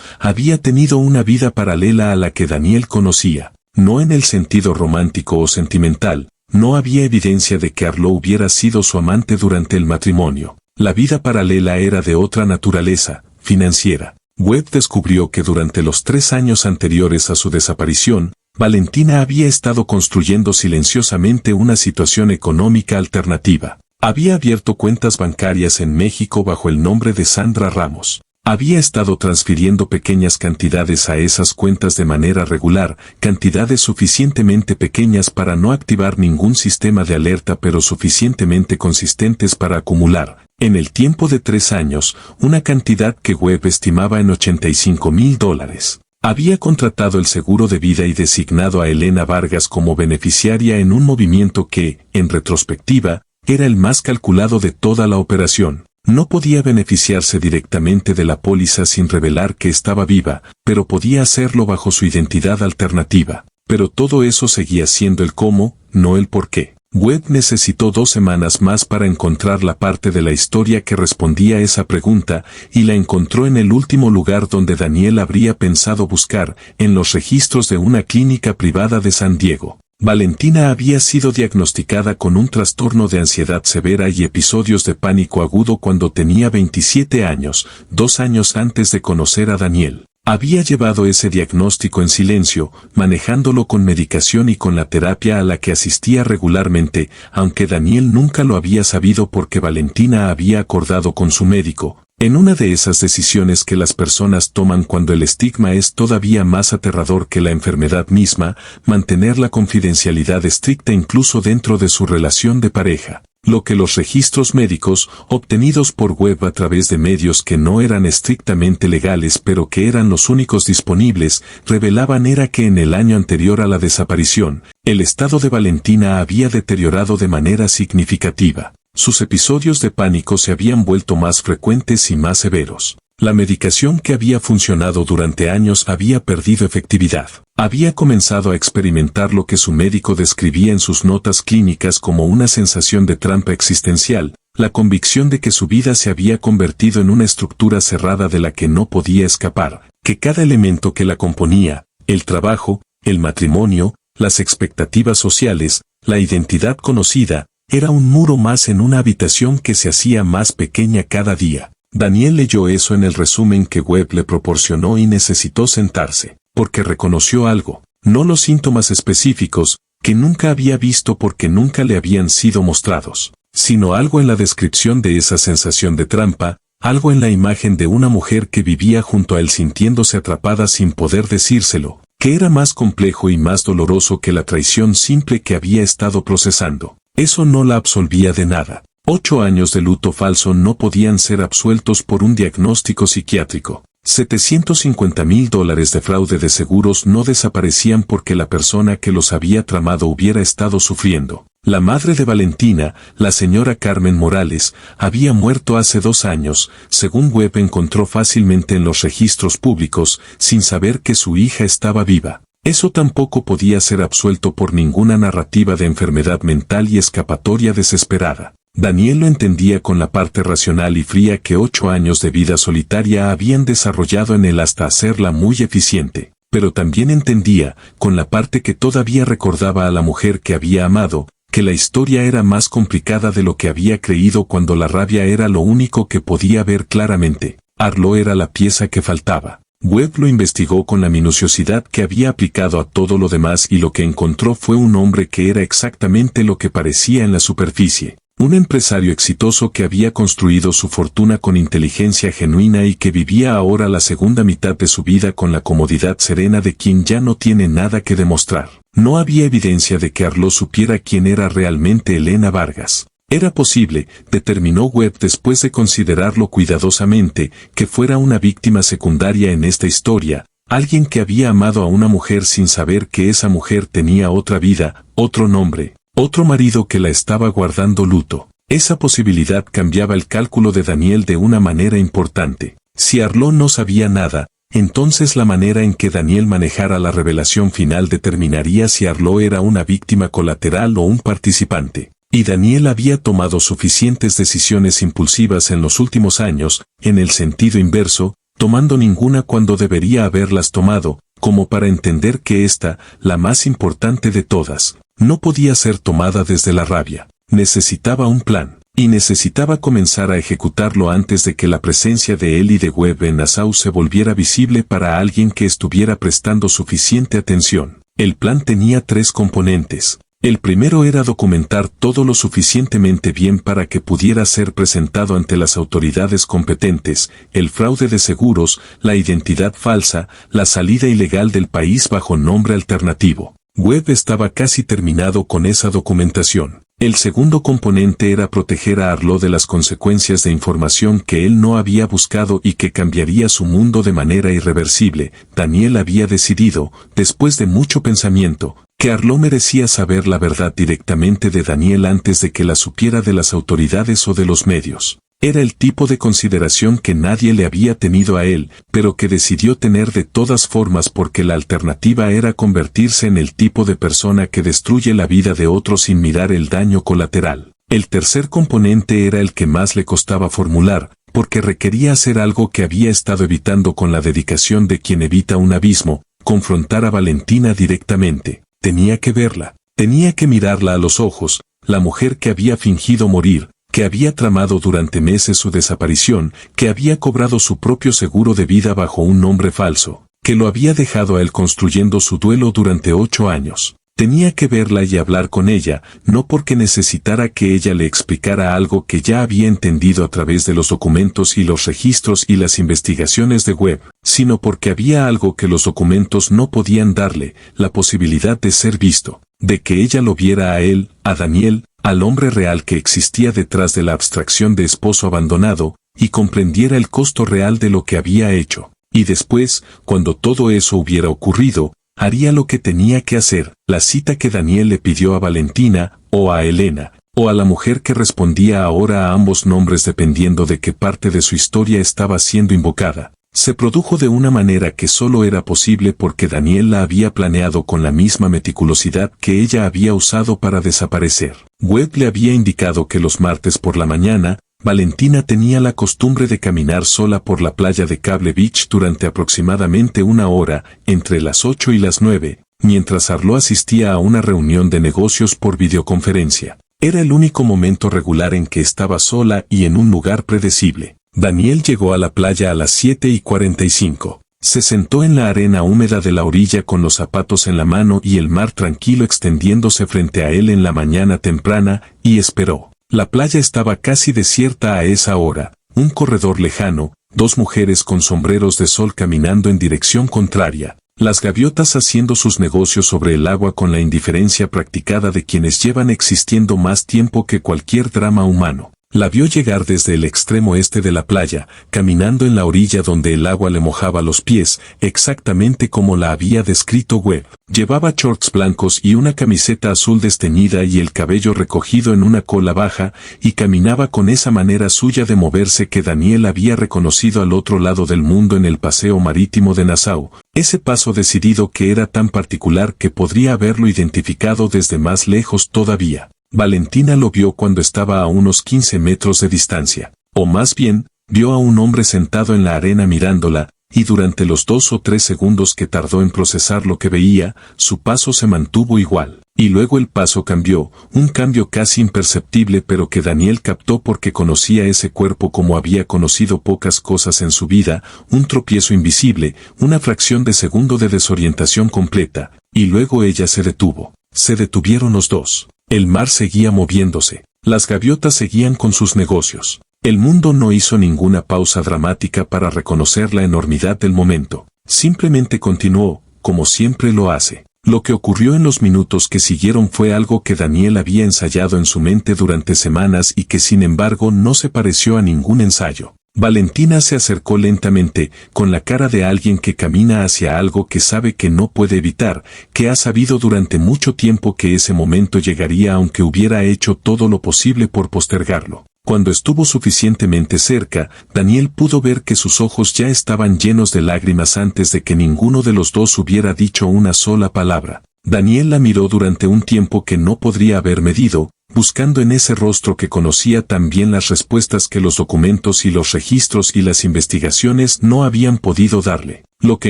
había tenido una vida paralela a la que Daniel conocía. No en el sentido romántico o sentimental, no había evidencia de que Arlo hubiera sido su amante durante el matrimonio. La vida paralela era de otra naturaleza, financiera. Webb descubrió que durante los 3 años anteriores a su desaparición, Valentina había estado construyendo silenciosamente una situación económica alternativa. Había abierto cuentas bancarias en México bajo el nombre de Sandra Ramos. Había estado transfiriendo pequeñas cantidades a esas cuentas de manera regular, cantidades suficientemente pequeñas para no activar ningún sistema de alerta pero suficientemente consistentes para acumular, en el tiempo de 3 años, una cantidad que Webb estimaba en $85,000. Había contratado el seguro de vida y designado a Elena Vargas como beneficiaria en un movimiento que, en retrospectiva, era el más calculado de toda la operación. No podía beneficiarse directamente de la póliza sin revelar que estaba viva, pero podía hacerlo bajo su identidad alternativa. Pero todo eso seguía siendo el cómo, no el por qué. Webb necesitó 2 semanas más para encontrar la parte de la historia que respondía a esa pregunta, y la encontró en el último lugar donde Daniel habría pensado buscar, en los registros de una clínica privada de San Diego. Valentina había sido diagnosticada con un trastorno de ansiedad severa y episodios de pánico agudo cuando tenía 27 años, 2 años antes de conocer a Daniel. Había llevado ese diagnóstico en silencio, manejándolo con medicación y con la terapia a la que asistía regularmente, aunque Daniel nunca lo había sabido porque Valentina había acordado con su médico. En una de esas decisiones que las personas toman cuando el estigma es todavía más aterrador que la enfermedad misma, mantener la confidencialidad estricta incluso dentro de su relación de pareja. Lo que los registros médicos, obtenidos por Webb a través de medios que no eran estrictamente legales pero que eran los únicos disponibles, revelaban era que en el año anterior a la desaparición, el estado de Valentina había deteriorado de manera significativa. Sus episodios de pánico se habían vuelto más frecuentes y más severos. La medicación que había funcionado durante años había perdido efectividad. Había comenzado a experimentar lo que su médico describía en sus notas clínicas como una sensación de trampa existencial, la convicción de que su vida se había convertido en una estructura cerrada de la que no podía escapar, que cada elemento que la componía, el trabajo, el matrimonio, las expectativas sociales, la identidad conocida, era un muro más en una habitación que se hacía más pequeña cada día. Daniel leyó eso en el resumen que Webb le proporcionó y necesitó sentarse, porque reconoció algo, no los síntomas específicos, que nunca había visto porque nunca le habían sido mostrados, sino algo en la descripción de esa sensación de trampa, algo en la imagen de una mujer que vivía junto a él sintiéndose atrapada sin poder decírselo, que era más complejo y más doloroso que la traición simple que había estado procesando. Eso no la absolvía de nada. 8 años de luto falso no podían ser absueltos por un diagnóstico psiquiátrico. $750,000 de fraude de seguros no desaparecían porque la persona que los había tramado hubiera estado sufriendo. La madre de Valentina, la señora Carmen Morales, había muerto hace 2 años, según Webb encontró fácilmente en los registros públicos, sin saber que su hija estaba viva. Eso tampoco podía ser absuelto por ninguna narrativa de enfermedad mental y escapatoria desesperada. Daniel lo entendía con la parte racional y fría que 8 años de vida solitaria habían desarrollado en él hasta hacerla muy eficiente, pero también entendía, con la parte que todavía recordaba a la mujer que había amado, que la historia era más complicada de lo que había creído cuando la rabia era lo único que podía ver claramente. Arlo era la pieza que faltaba. Webb lo investigó con la minuciosidad que había aplicado a todo lo demás y lo que encontró fue un hombre que era exactamente lo que parecía en la superficie. Un empresario exitoso que había construido su fortuna con inteligencia genuina y que vivía ahora la segunda mitad de su vida con la comodidad serena de quien ya no tiene nada que demostrar. No había evidencia de que Arlo supiera quién era realmente Elena Vargas. Era posible, determinó Webb después de considerarlo cuidadosamente, que fuera una víctima secundaria en esta historia, alguien que había amado a una mujer sin saber que esa mujer tenía otra vida, otro nombre, otro marido que la estaba guardando luto. Esa posibilidad cambiaba el cálculo de Daniel de una manera importante. Si Arlo no sabía nada, entonces la manera en que Daniel manejara la revelación final determinaría si Arlo era una víctima colateral o un participante. Y Daniel había tomado suficientes decisiones impulsivas en los últimos años, en el sentido inverso, tomando ninguna cuando debería haberlas tomado, como para entender que esta, la más importante de todas, no podía ser tomada desde la rabia. Necesitaba un plan, y necesitaba comenzar a ejecutarlo antes de que la presencia de él y de Webb en Nassau se volviera visible para alguien que estuviera prestando suficiente atención. El plan tenía 3 componentes. El primero era documentar todo lo suficientemente bien para que pudiera ser presentado ante las autoridades competentes, el fraude de seguros, la identidad falsa, la salida ilegal del país bajo nombre alternativo. Webb estaba casi terminado con esa documentación. El segundo componente era proteger a Arlo de las consecuencias de información que él no había buscado y que cambiaría su mundo de manera irreversible. Daniel había decidido, después de mucho pensamiento, que Arlo merecía saber la verdad directamente de Daniel antes de que la supiera de las autoridades o de los medios. Era el tipo de consideración que nadie le había tenido a él, pero que decidió tener de todas formas porque la alternativa era convertirse en el tipo de persona que destruye la vida de otros sin mirar el daño colateral. El tercer componente era el que más le costaba formular, porque requería hacer algo que había estado evitando con la dedicación de quien evita un abismo, confrontar a Valentina directamente. Tenía que verla, tenía que mirarla a los ojos, la mujer que había fingido morir, que había tramado durante meses su desaparición, que había cobrado su propio seguro de vida bajo un nombre falso, que lo había dejado a él construyendo su duelo durante 8 años. Tenía que verla y hablar con ella, no porque necesitara que ella le explicara algo que ya había entendido a través de los documentos y los registros y las investigaciones de Webb, sino porque había algo que los documentos no podían darle, la posibilidad de ser visto, de que ella lo viera a él, a Daniel, al hombre real que existía detrás de la abstracción de esposo abandonado, y comprendiera el costo real de lo que había hecho. Y después, cuando todo eso hubiera ocurrido, haría lo que tenía que hacer, la cita que Daniel le pidió a Valentina, o a Elena, o a la mujer que respondía ahora a ambos nombres dependiendo de qué parte de su historia estaba siendo invocada. Se produjo de una manera que solo era posible porque Daniel la había planeado con la misma meticulosidad que ella había usado para desaparecer. Webb le había indicado que los martes por la mañana, Valentina tenía la costumbre de caminar sola por la playa de Cable Beach durante aproximadamente 1 hora, entre las 8 y las 9, mientras Arlo asistía a una reunión de negocios por videoconferencia. Era el único momento regular en que estaba sola y en un lugar predecible. Daniel llegó a la playa a las 7:45. Se sentó en la arena húmeda de la orilla con los zapatos en la mano y el mar tranquilo extendiéndose frente a él en la mañana temprana, y esperó. La playa estaba casi desierta a esa hora, un corredor lejano, 2 mujeres con sombreros de sol caminando en dirección contraria, las gaviotas haciendo sus negocios sobre el agua con la indiferencia practicada de quienes llevan existiendo más tiempo que cualquier drama humano. La vio llegar desde el extremo este de la playa, caminando en la orilla donde el agua le mojaba los pies, exactamente como la había descrito Webb. Llevaba shorts blancos y una camiseta azul desteñida y el cabello recogido en una cola baja, y caminaba con esa manera suya de moverse que Daniel había reconocido al otro lado del mundo en el paseo marítimo de Nassau. Ese paso decidido que era tan particular que podría haberlo identificado desde más lejos todavía. Valentina lo vio cuando estaba a unos 15 metros de distancia, o más bien, vio a un hombre sentado en la arena mirándola, y durante los 2 o 3 segundos que tardó en procesar lo que veía, su paso se mantuvo igual, y luego el paso cambió, un cambio casi imperceptible pero que Daniel captó porque conocía ese cuerpo como había conocido pocas cosas en su vida, un tropiezo invisible, una fracción de segundo de desorientación completa, y luego ella se detuvo. Se detuvieron los dos. El mar seguía moviéndose. Las gaviotas seguían con sus negocios. El mundo no hizo ninguna pausa dramática para reconocer la enormidad del momento. Simplemente continuó, como siempre lo hace. Lo que ocurrió en los minutos que siguieron fue algo que Daniel había ensayado en su mente durante semanas y que sin embargo no se pareció a ningún ensayo. Valentina se acercó lentamente, con la cara de alguien que camina hacia algo que sabe que no puede evitar, que ha sabido durante mucho tiempo que ese momento llegaría aunque hubiera hecho todo lo posible por postergarlo. Cuando estuvo suficientemente cerca, Daniel pudo ver que sus ojos ya estaban llenos de lágrimas antes de que ninguno de los dos hubiera dicho una sola palabra. Daniel la miró durante un tiempo que no podría haber medido, buscando en ese rostro que conocía tan bien las respuestas que los documentos y los registros y las investigaciones no habían podido darle. Lo que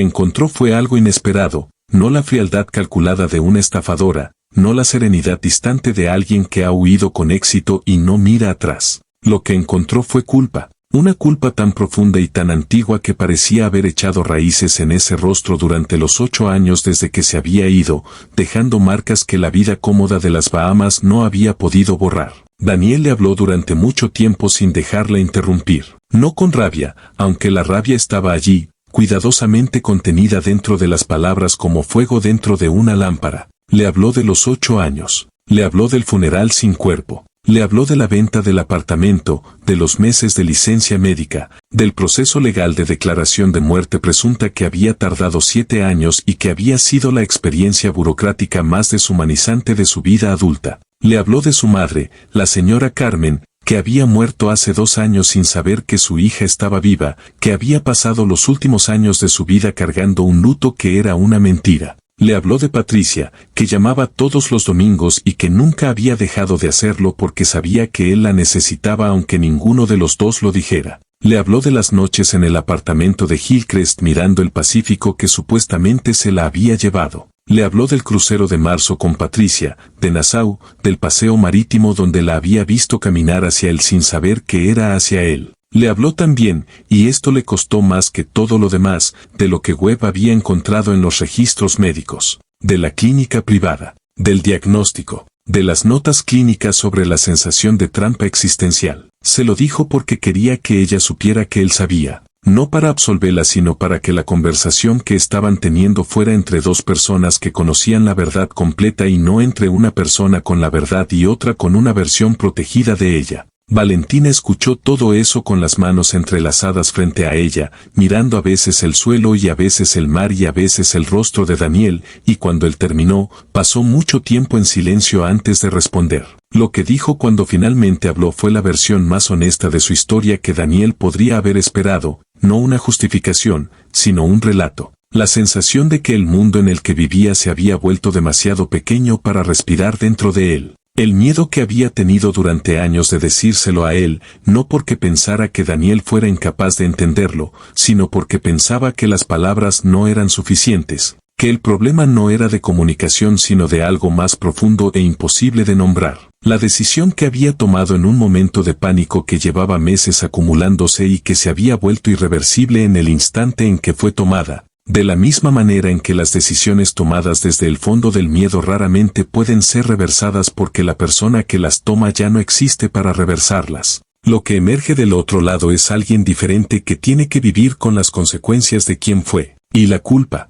encontró fue algo inesperado, no la frialdad calculada de una estafadora, no la serenidad distante de alguien que ha huido con éxito y no mira atrás. Lo que encontró fue culpa. Una culpa tan profunda y tan antigua que parecía haber echado raíces en ese rostro durante los 8 años desde que se había ido, dejando marcas que la vida cómoda de las Bahamas no había podido borrar. Daniel le habló durante mucho tiempo sin dejarla interrumpir. No con rabia, aunque la rabia estaba allí, cuidadosamente contenida dentro de las palabras como fuego dentro de una lámpara. Le habló de los 8 años. Le habló del funeral sin cuerpo. Le habló de la venta del apartamento, de los meses de licencia médica, del proceso legal de declaración de muerte presunta que había tardado 7 años y que había sido la experiencia burocrática más deshumanizante de su vida adulta. Le habló de su madre, la señora Carmen, que había muerto hace 2 años sin saber que su hija estaba viva, que había pasado los últimos años de su vida cargando un luto que era una mentira. Le habló de Patricia, que llamaba todos los domingos y que nunca había dejado de hacerlo porque sabía que él la necesitaba aunque ninguno de los dos lo dijera. Le habló de las noches en el apartamento de Hillcrest mirando el Pacífico que supuestamente se la había llevado. Le habló del crucero de marzo con Patricia, de Nassau, del paseo marítimo donde la había visto caminar hacia él sin saber que era hacia él. Le habló también, y esto le costó más que todo lo demás, de lo que Webb había encontrado en los registros médicos, de la clínica privada, del diagnóstico, de las notas clínicas sobre la sensación de trampa existencial. Se lo dijo porque quería que ella supiera que él sabía, no para absolverla sino para que la conversación que estaban teniendo fuera entre dos personas que conocían la verdad completa y no entre una persona con la verdad y otra con una versión protegida de ella. Valentina escuchó todo eso con las manos entrelazadas frente a ella, mirando a veces el suelo y a veces el mar y a veces el rostro de Daniel, y cuando él terminó, pasó mucho tiempo en silencio antes de responder. Lo que dijo cuando finalmente habló fue la versión más honesta de su historia que Daniel podría haber esperado, no una justificación, sino un relato. La sensación de que el mundo en el que vivía se había vuelto demasiado pequeño para respirar dentro de él. El miedo que había tenido durante años de decírselo a él, no porque pensara que Daniel fuera incapaz de entenderlo, sino porque pensaba que las palabras no eran suficientes, que el problema no era de comunicación sino de algo más profundo e imposible de nombrar. La decisión que había tomado en un momento de pánico que llevaba meses acumulándose y que se había vuelto irreversible en el instante en que fue tomada. De la misma manera en que las decisiones tomadas desde el fondo del miedo raramente pueden ser reversadas porque la persona que las toma ya no existe para reversarlas. Lo que emerge del otro lado es alguien diferente que tiene que vivir con las consecuencias de quién fue. Y la culpa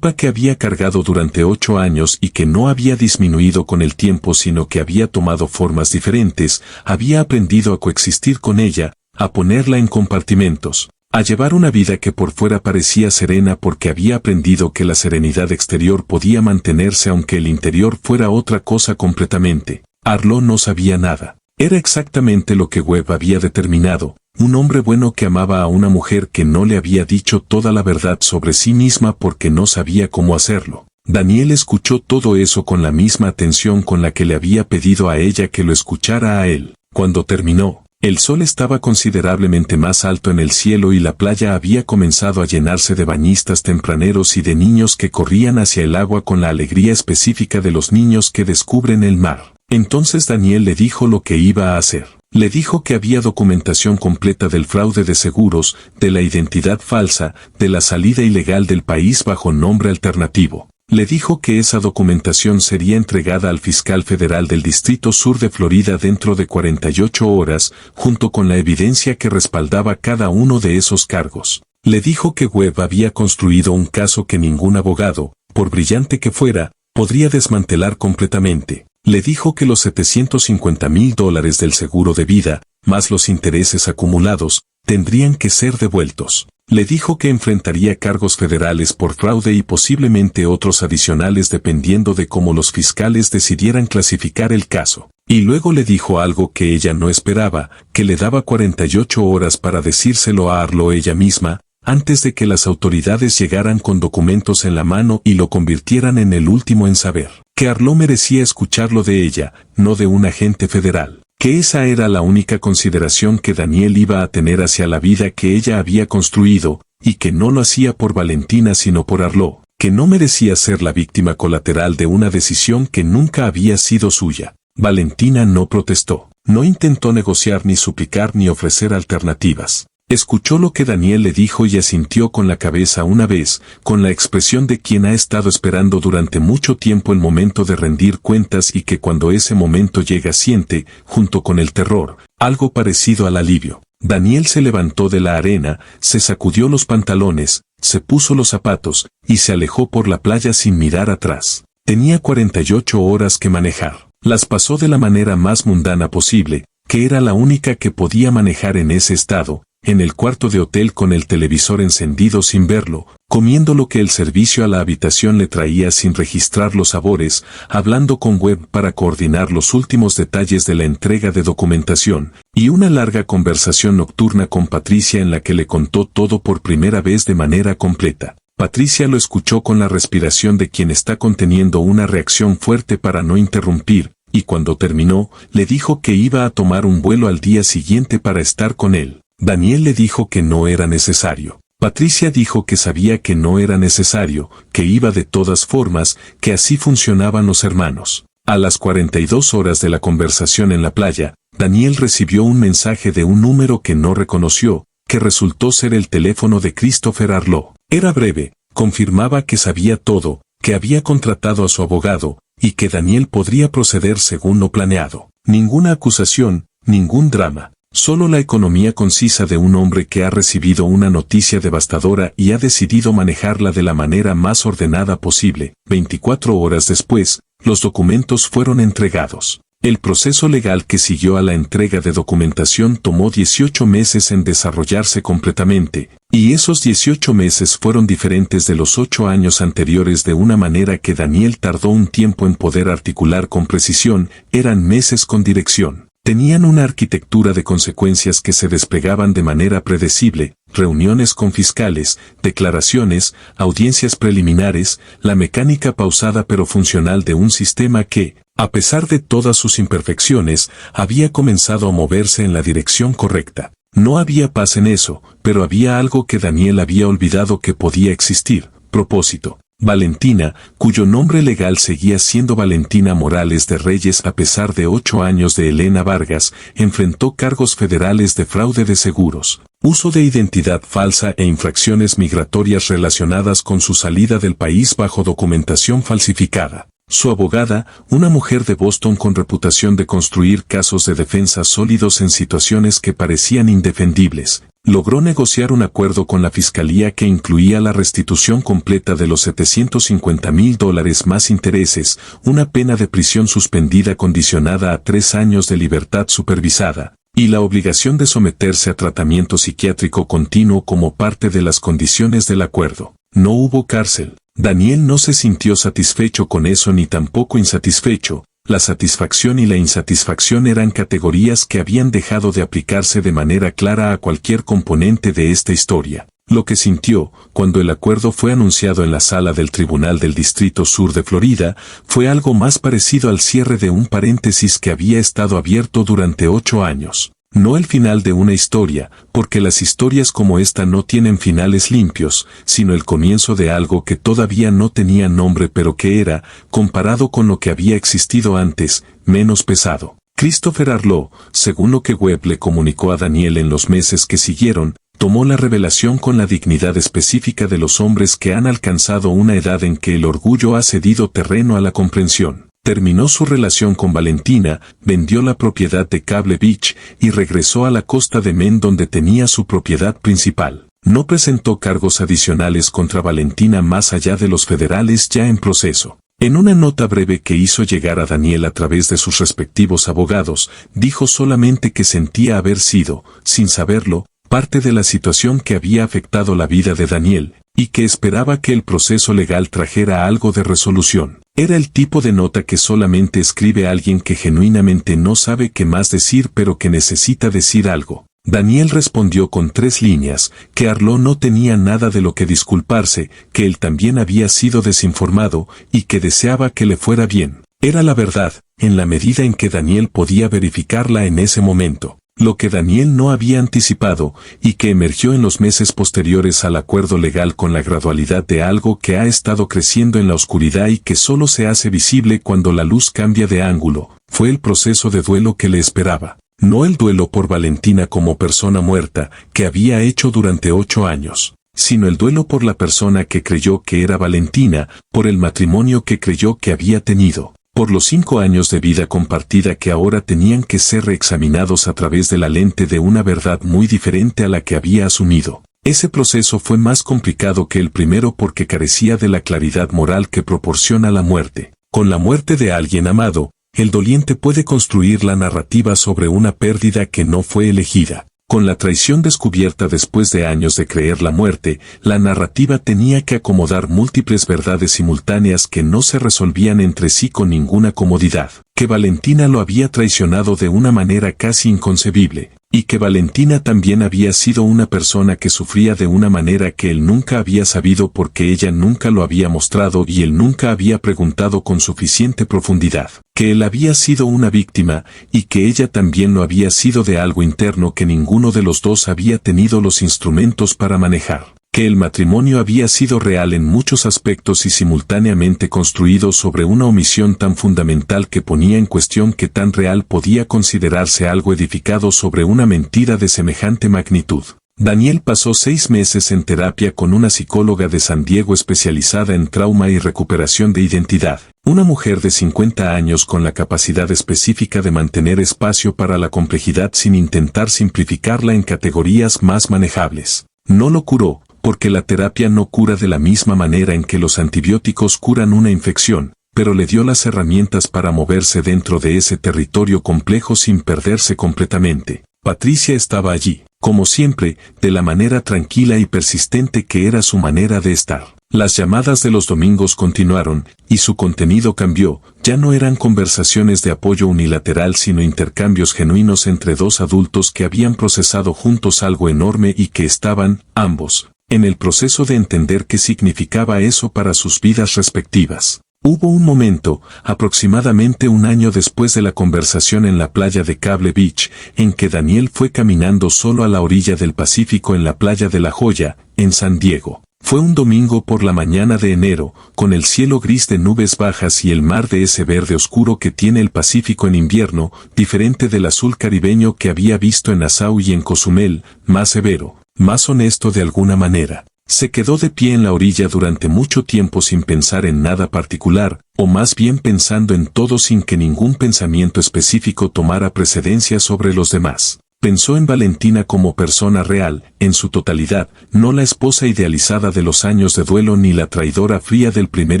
que había cargado durante 8 años y que no había disminuido con el tiempo sino que había tomado formas diferentes, había aprendido a coexistir con ella, a ponerla en compartimentos. A llevar una vida que por fuera parecía serena porque había aprendido que la serenidad exterior podía mantenerse aunque el interior fuera otra cosa completamente. Arlo no sabía nada. Era exactamente lo que Webb había determinado, un hombre bueno que amaba a una mujer que no le había dicho toda la verdad sobre sí misma porque no sabía cómo hacerlo. Daniel escuchó todo eso con la misma atención con la que le había pedido a ella que lo escuchara a él. Cuando terminó, el sol estaba considerablemente más alto en el cielo y la playa había comenzado a llenarse de bañistas tempraneros y de niños que corrían hacia el agua con la alegría específica de los niños que descubren el mar. Entonces Daniel le dijo lo que iba a hacer. Le dijo que había documentación completa del fraude de seguros, de la identidad falsa, de la salida ilegal del país bajo nombre alternativo. Le dijo que esa documentación sería entregada al fiscal federal del Distrito Sur de Florida dentro de 48 horas, junto con la evidencia que respaldaba cada uno de esos cargos. Le dijo que Webb había construido un caso que ningún abogado, por brillante que fuera, podría desmantelar completamente. Le dijo que los $750,000 del seguro de vida, más los intereses acumulados, tendrían que ser devueltos. Le dijo que enfrentaría cargos federales por fraude y posiblemente otros adicionales dependiendo de cómo los fiscales decidieran clasificar el caso. Y luego le dijo algo que ella no esperaba, que le daba 48 horas para decírselo a Arlo ella misma, antes de que las autoridades llegaran con documentos en la mano y lo convirtieran en el último en saber. Que Arlo merecía escucharlo de ella, no de un agente federal. Que esa era la única consideración que Daniel iba a tener hacia la vida que ella había construido, y que no lo hacía por Valentina sino por Arlo, que no merecía ser la víctima colateral de una decisión que nunca había sido suya. Valentina no protestó, no intentó negociar ni suplicar ni ofrecer alternativas. Escuchó lo que Daniel le dijo y asintió con la cabeza una vez, con la expresión de quien ha estado esperando durante mucho tiempo el momento de rendir cuentas y que cuando ese momento llega siente, junto con el terror, algo parecido al alivio. Daniel se levantó de la arena, se sacudió los pantalones, se puso los zapatos, y se alejó por la playa sin mirar atrás. Tenía 48 horas que manejar. Las pasó de la manera más mundana posible, que era la única que podía manejar en ese estado, en el cuarto de hotel con el televisor encendido sin verlo, comiendo lo que el servicio a la habitación le traía sin registrar los sabores, hablando con Webb para coordinar los últimos detalles de la entrega de documentación, y una larga conversación nocturna con Patricia en la que le contó todo por primera vez de manera completa. Patricia lo escuchó con la respiración de quien está conteniendo una reacción fuerte para no interrumpir, y cuando terminó, le dijo que iba a tomar un vuelo al día siguiente para estar con él. Daniel le dijo que no era necesario. Patricia dijo que sabía que no era necesario, que iba de todas formas, que así funcionaban los hermanos. A las 42 horas de la conversación en la playa, Daniel recibió un mensaje de un número que no reconoció, que resultó ser el teléfono de Christopher Arlo. Era breve, confirmaba que sabía todo, que había contratado a su abogado, y que Daniel podría proceder según lo planeado. Ninguna acusación, ningún drama. Solo la economía concisa de un hombre que ha recibido una noticia devastadora y ha decidido manejarla de la manera más ordenada posible. 24 horas después, los documentos fueron entregados. El proceso legal que siguió a la entrega de documentación tomó 18 meses en desarrollarse completamente, y esos 18 meses fueron diferentes de los 8 años anteriores de una manera que Daniel tardó un tiempo en poder articular con precisión, eran meses con dirección. Tenían una arquitectura de consecuencias que se desplegaban de manera predecible, reuniones con fiscales, declaraciones, audiencias preliminares, la mecánica pausada pero funcional de un sistema que, a pesar de todas sus imperfecciones, había comenzado a moverse en la dirección correcta. No había paz en eso, pero había algo que Daniel había olvidado que podía existir: propósito. Valentina, cuyo nombre legal seguía siendo Valentina Morales de Reyes a pesar de 8 años de Elena Vargas, enfrentó cargos federales de fraude de seguros, uso de identidad falsa e infracciones migratorias relacionadas con su salida del país bajo documentación falsificada. Su abogada, una mujer de Boston con reputación de construir casos de defensa sólidos en situaciones que parecían indefendibles, logró negociar un acuerdo con la fiscalía que incluía la restitución completa de los $750,000 más intereses, una pena de prisión suspendida condicionada a 3 años de libertad supervisada, y la obligación de someterse a tratamiento psiquiátrico continuo como parte de las condiciones del acuerdo. No hubo cárcel. Daniel no se sintió satisfecho con eso ni tampoco insatisfecho. La satisfacción y la insatisfacción eran categorías que habían dejado de aplicarse de manera clara a cualquier componente de esta historia. Lo que sintió, cuando el acuerdo fue anunciado en la sala del Tribunal del Distrito Sur de Florida, fue algo más parecido al cierre de un paréntesis que había estado abierto durante 8 años. No el final de una historia, porque las historias como esta no tienen finales limpios, sino el comienzo de algo que todavía no tenía nombre pero que era, comparado con lo que había existido antes, menos pesado. Christopher Arlo, según lo que Webb le comunicó a Daniel en los meses que siguieron, Tomó la revelación con la dignidad específica de los hombres que han alcanzado una edad en que el orgullo ha cedido terreno a la comprensión. Terminó su relación con Valentina, vendió la propiedad de Cable Beach y regresó a la costa de Maine donde tenía su propiedad principal. No presentó cargos adicionales contra Valentina más allá de los federales ya en proceso. En una nota breve que hizo llegar a Daniel a través de sus respectivos abogados, dijo solamente que sentía haber sido, sin saberlo, parte de la situación que había afectado la vida de Daniel, y que esperaba que el proceso legal trajera algo de resolución. Era el tipo de nota que solamente escribe alguien que genuinamente no sabe qué más decir pero que necesita decir algo. Daniel respondió con 3 líneas, que Arlo no tenía nada de lo que disculparse, que él también había sido desinformado, y que deseaba que le fuera bien. Era la verdad, en la medida en que Daniel podía verificarla en ese momento. Lo que Daniel no había anticipado, y que emergió en los meses posteriores al acuerdo legal con la gradualidad de algo que ha estado creciendo en la oscuridad y que solo se hace visible cuando la luz cambia de ángulo, fue el proceso de duelo que le esperaba. No el duelo por Valentina como persona muerta, que había hecho durante 8 años, sino el duelo por la persona que creyó que era Valentina, por el matrimonio que creyó que había tenido, por los 5 años de vida compartida que ahora tenían que ser reexaminados a través de la lente de una verdad muy diferente a la que había asumido. Ese proceso fue más complicado que el primero porque carecía de la claridad moral que proporciona la muerte. Con la muerte de alguien amado, el doliente puede construir la narrativa sobre una pérdida que no fue elegida. Con la traición descubierta después de años de creer la muerte, la narrativa tenía que acomodar múltiples verdades simultáneas que no se resolvían entre sí con ninguna comodidad. Que Valentina lo había traicionado de una manera casi inconcebible, y que Valentina también había sido una persona que sufría de una manera que él nunca había sabido porque ella nunca lo había mostrado y él nunca había preguntado con suficiente profundidad. Que él había sido una víctima, y que ella también lo había sido de algo interno que ninguno de los dos había tenido los instrumentos para manejar. Que el matrimonio había sido real en muchos aspectos y simultáneamente construido sobre una omisión tan fundamental que ponía en cuestión qué tan real podía considerarse algo edificado sobre una mentira de semejante magnitud. Daniel pasó 6 meses en terapia con una psicóloga de San Diego especializada en trauma y recuperación de identidad, una mujer de 50 años con la capacidad específica de mantener espacio para la complejidad sin intentar simplificarla en categorías más manejables. No lo curó, porque la terapia no cura de la misma manera en que los antibióticos curan una infección, pero le dio las herramientas para moverse dentro de ese territorio complejo sin perderse completamente. Patricia estaba allí, como siempre, de la manera tranquila y persistente que era su manera de estar. Las llamadas de los domingos continuaron, y su contenido cambió, ya no eran conversaciones de apoyo unilateral sino intercambios genuinos entre 2 adultos que habían procesado juntos algo enorme y que estaban, ambos, en el proceso de entender qué significaba eso para sus vidas respectivas. Hubo un momento, aproximadamente 1 año después de la conversación en la playa de Cable Beach, en que Daniel fue caminando solo a la orilla del Pacífico en la playa de La Joya, en San Diego. Fue un domingo por la mañana de enero, con el cielo gris de nubes bajas y el mar de ese verde oscuro que tiene el Pacífico en invierno, diferente del azul caribeño que había visto en Nassau y en Cozumel, más severo, más honesto de alguna manera. Se quedó de pie en la orilla durante mucho tiempo sin pensar en nada particular, o más bien pensando en todo sin que ningún pensamiento específico tomara precedencia sobre los demás. Pensó en Valentina como persona real, en su totalidad, no la esposa idealizada de los años de duelo ni la traidora fría del primer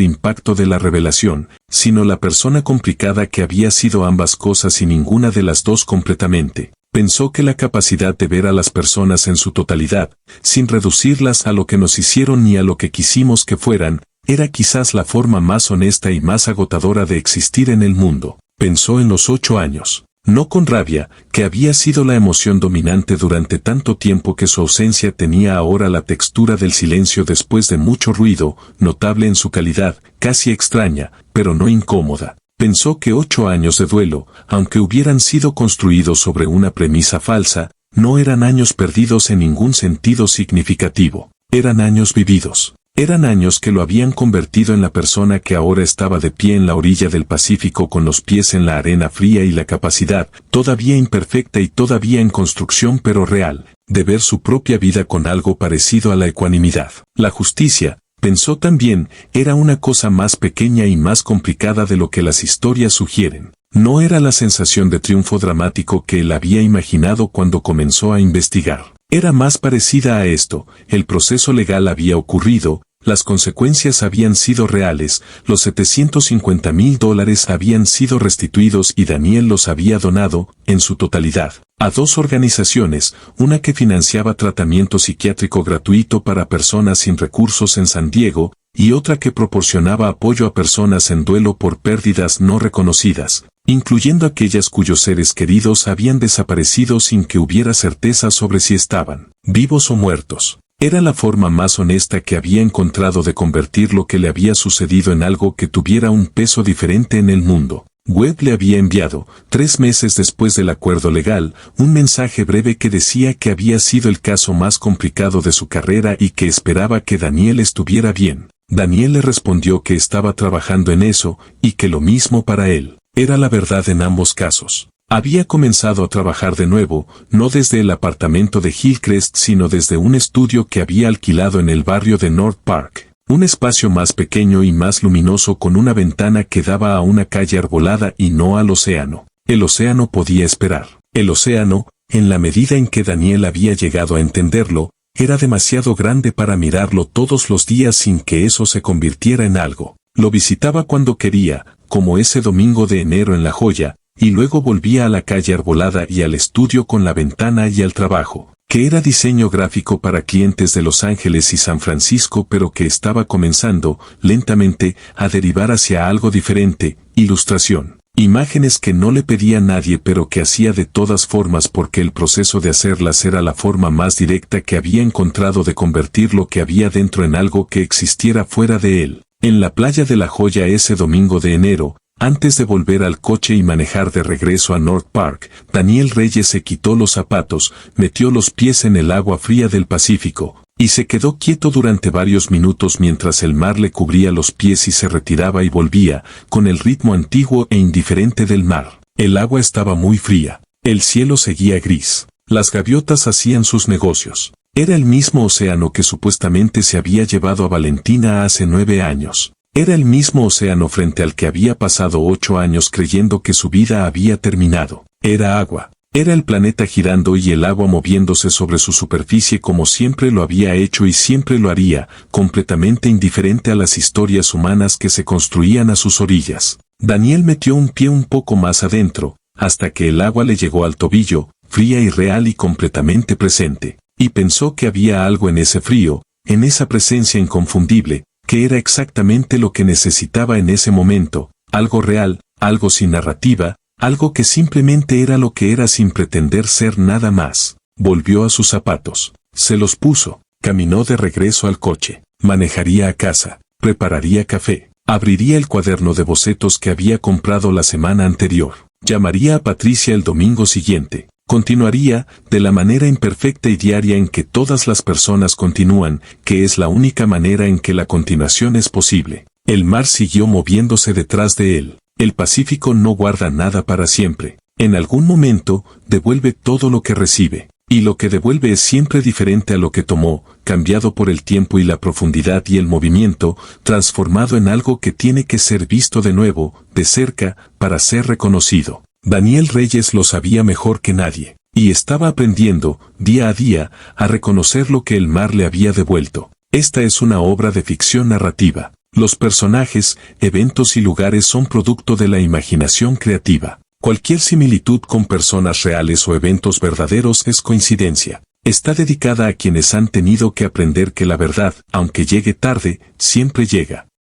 impacto de la revelación, sino la persona complicada que había sido ambas cosas y ninguna de las dos completamente. Pensó que la capacidad de ver a las personas en su totalidad, sin reducirlas a lo que nos hicieron ni a lo que quisimos que fueran, era quizás la forma más honesta y más agotadora de existir en el mundo. Pensó en los 8 años. No con rabia, que había sido la emoción dominante durante tanto tiempo que su ausencia tenía ahora la textura del silencio después de mucho ruido, notable en su calidad, casi extraña, pero no incómoda. Pensó que 8 años de duelo, aunque hubieran sido construidos sobre una premisa falsa, no eran años perdidos en ningún sentido significativo. Eran años vividos. Eran años que lo habían convertido en la persona que ahora estaba de pie en la orilla del Pacífico con los pies en la arena fría y la capacidad, todavía imperfecta y todavía en construcción pero real, de ver su propia vida con algo parecido a la ecuanimidad. La justicia, pensó también, era una cosa más pequeña y más complicada de lo que las historias sugieren. No era la sensación de triunfo dramático que él había imaginado cuando comenzó a investigar. Era más parecida a esto: el proceso legal había ocurrido, las consecuencias habían sido reales, los $750,000 habían sido restituidos y Daniel los había donado, en su totalidad, a 2 organizaciones, una que financiaba tratamiento psiquiátrico gratuito para personas sin recursos en San Diego, y otra que proporcionaba apoyo a personas en duelo por pérdidas no reconocidas, incluyendo aquellas cuyos seres queridos habían desaparecido sin que hubiera certeza sobre si estaban vivos o muertos. Era la forma más honesta que había encontrado de convertir lo que le había sucedido en algo que tuviera un peso diferente en el mundo. Webb le había enviado, 3 meses después del acuerdo legal, un mensaje breve que decía que había sido el caso más complicado de su carrera y que esperaba que Daniel estuviera bien. Daniel le respondió que estaba trabajando en eso, y que lo mismo para él. Era la verdad en ambos casos. Había comenzado a trabajar de nuevo, no desde el apartamento de Hillcrest sino desde un estudio que había alquilado en el barrio de North Park. Un espacio más pequeño y más luminoso con una ventana que daba a una calle arbolada y no al océano. El océano podía esperar. El océano, en la medida en que Daniel había llegado a entenderlo, era demasiado grande para mirarlo todos los días sin que eso se convirtiera en algo. Lo visitaba cuando quería, como ese domingo de enero en La Joya, y luego volvía a la calle arbolada y al estudio con la ventana y al trabajo, que era diseño gráfico para clientes de Los Ángeles y San Francisco, pero que estaba comenzando, lentamente, a derivar hacia algo diferente: ilustración. Imágenes que no le pedía nadie pero que hacía de todas formas porque el proceso de hacerlas era la forma más directa que había encontrado de convertir lo que había dentro en algo que existiera fuera de él. En la playa de La Joya ese domingo de enero, antes de volver al coche y manejar de regreso a North Park, Daniel Reyes se quitó los zapatos, metió los pies en el agua fría del Pacífico, y se quedó quieto durante varios minutos mientras el mar le cubría los pies y se retiraba y volvía, con el ritmo antiguo e indiferente del mar. El agua estaba muy fría, el cielo seguía gris, las gaviotas hacían sus negocios. Era el mismo océano que supuestamente se había llevado a Valentina hace 9 años. Era el mismo océano frente al que había pasado 8 años creyendo que su vida había terminado. Era agua. Era el planeta girando y el agua moviéndose sobre su superficie como siempre lo había hecho y siempre lo haría, completamente indiferente a las historias humanas que se construían a sus orillas. Daniel metió un pie un poco más adentro, hasta que el agua le llegó al tobillo, fría y real y completamente presente. Y pensó que había algo en ese frío, en esa presencia inconfundible, que era exactamente lo que necesitaba en ese momento: algo real, algo sin narrativa, algo que simplemente era lo que era sin pretender ser nada más. Volvió a sus zapatos, se los puso, caminó de regreso al coche, manejaría a casa, prepararía café, abriría el cuaderno de bocetos que había comprado la semana anterior, llamaría a Patricia el domingo siguiente. Continuaría, de la manera imperfecta y diaria en que todas las personas continúan, que es la única manera en que la continuación es posible. El mar siguió moviéndose detrás de él. El Pacífico no guarda nada para siempre. En algún momento, devuelve todo lo que recibe. Y lo que devuelve es siempre diferente a lo que tomó, cambiado por el tiempo y la profundidad y el movimiento, transformado en algo que tiene que ser visto de nuevo, de cerca, para ser reconocido. Daniel Reyes lo sabía mejor que nadie, y estaba aprendiendo, día a día, a reconocer lo que el mar le había devuelto. Esta es una obra de ficción narrativa. Los personajes, eventos y lugares son producto de la imaginación creativa. Cualquier similitud con personas reales o eventos verdaderos es coincidencia. Está dedicada a quienes han tenido que aprender que la verdad, aunque llegue tarde, siempre llega.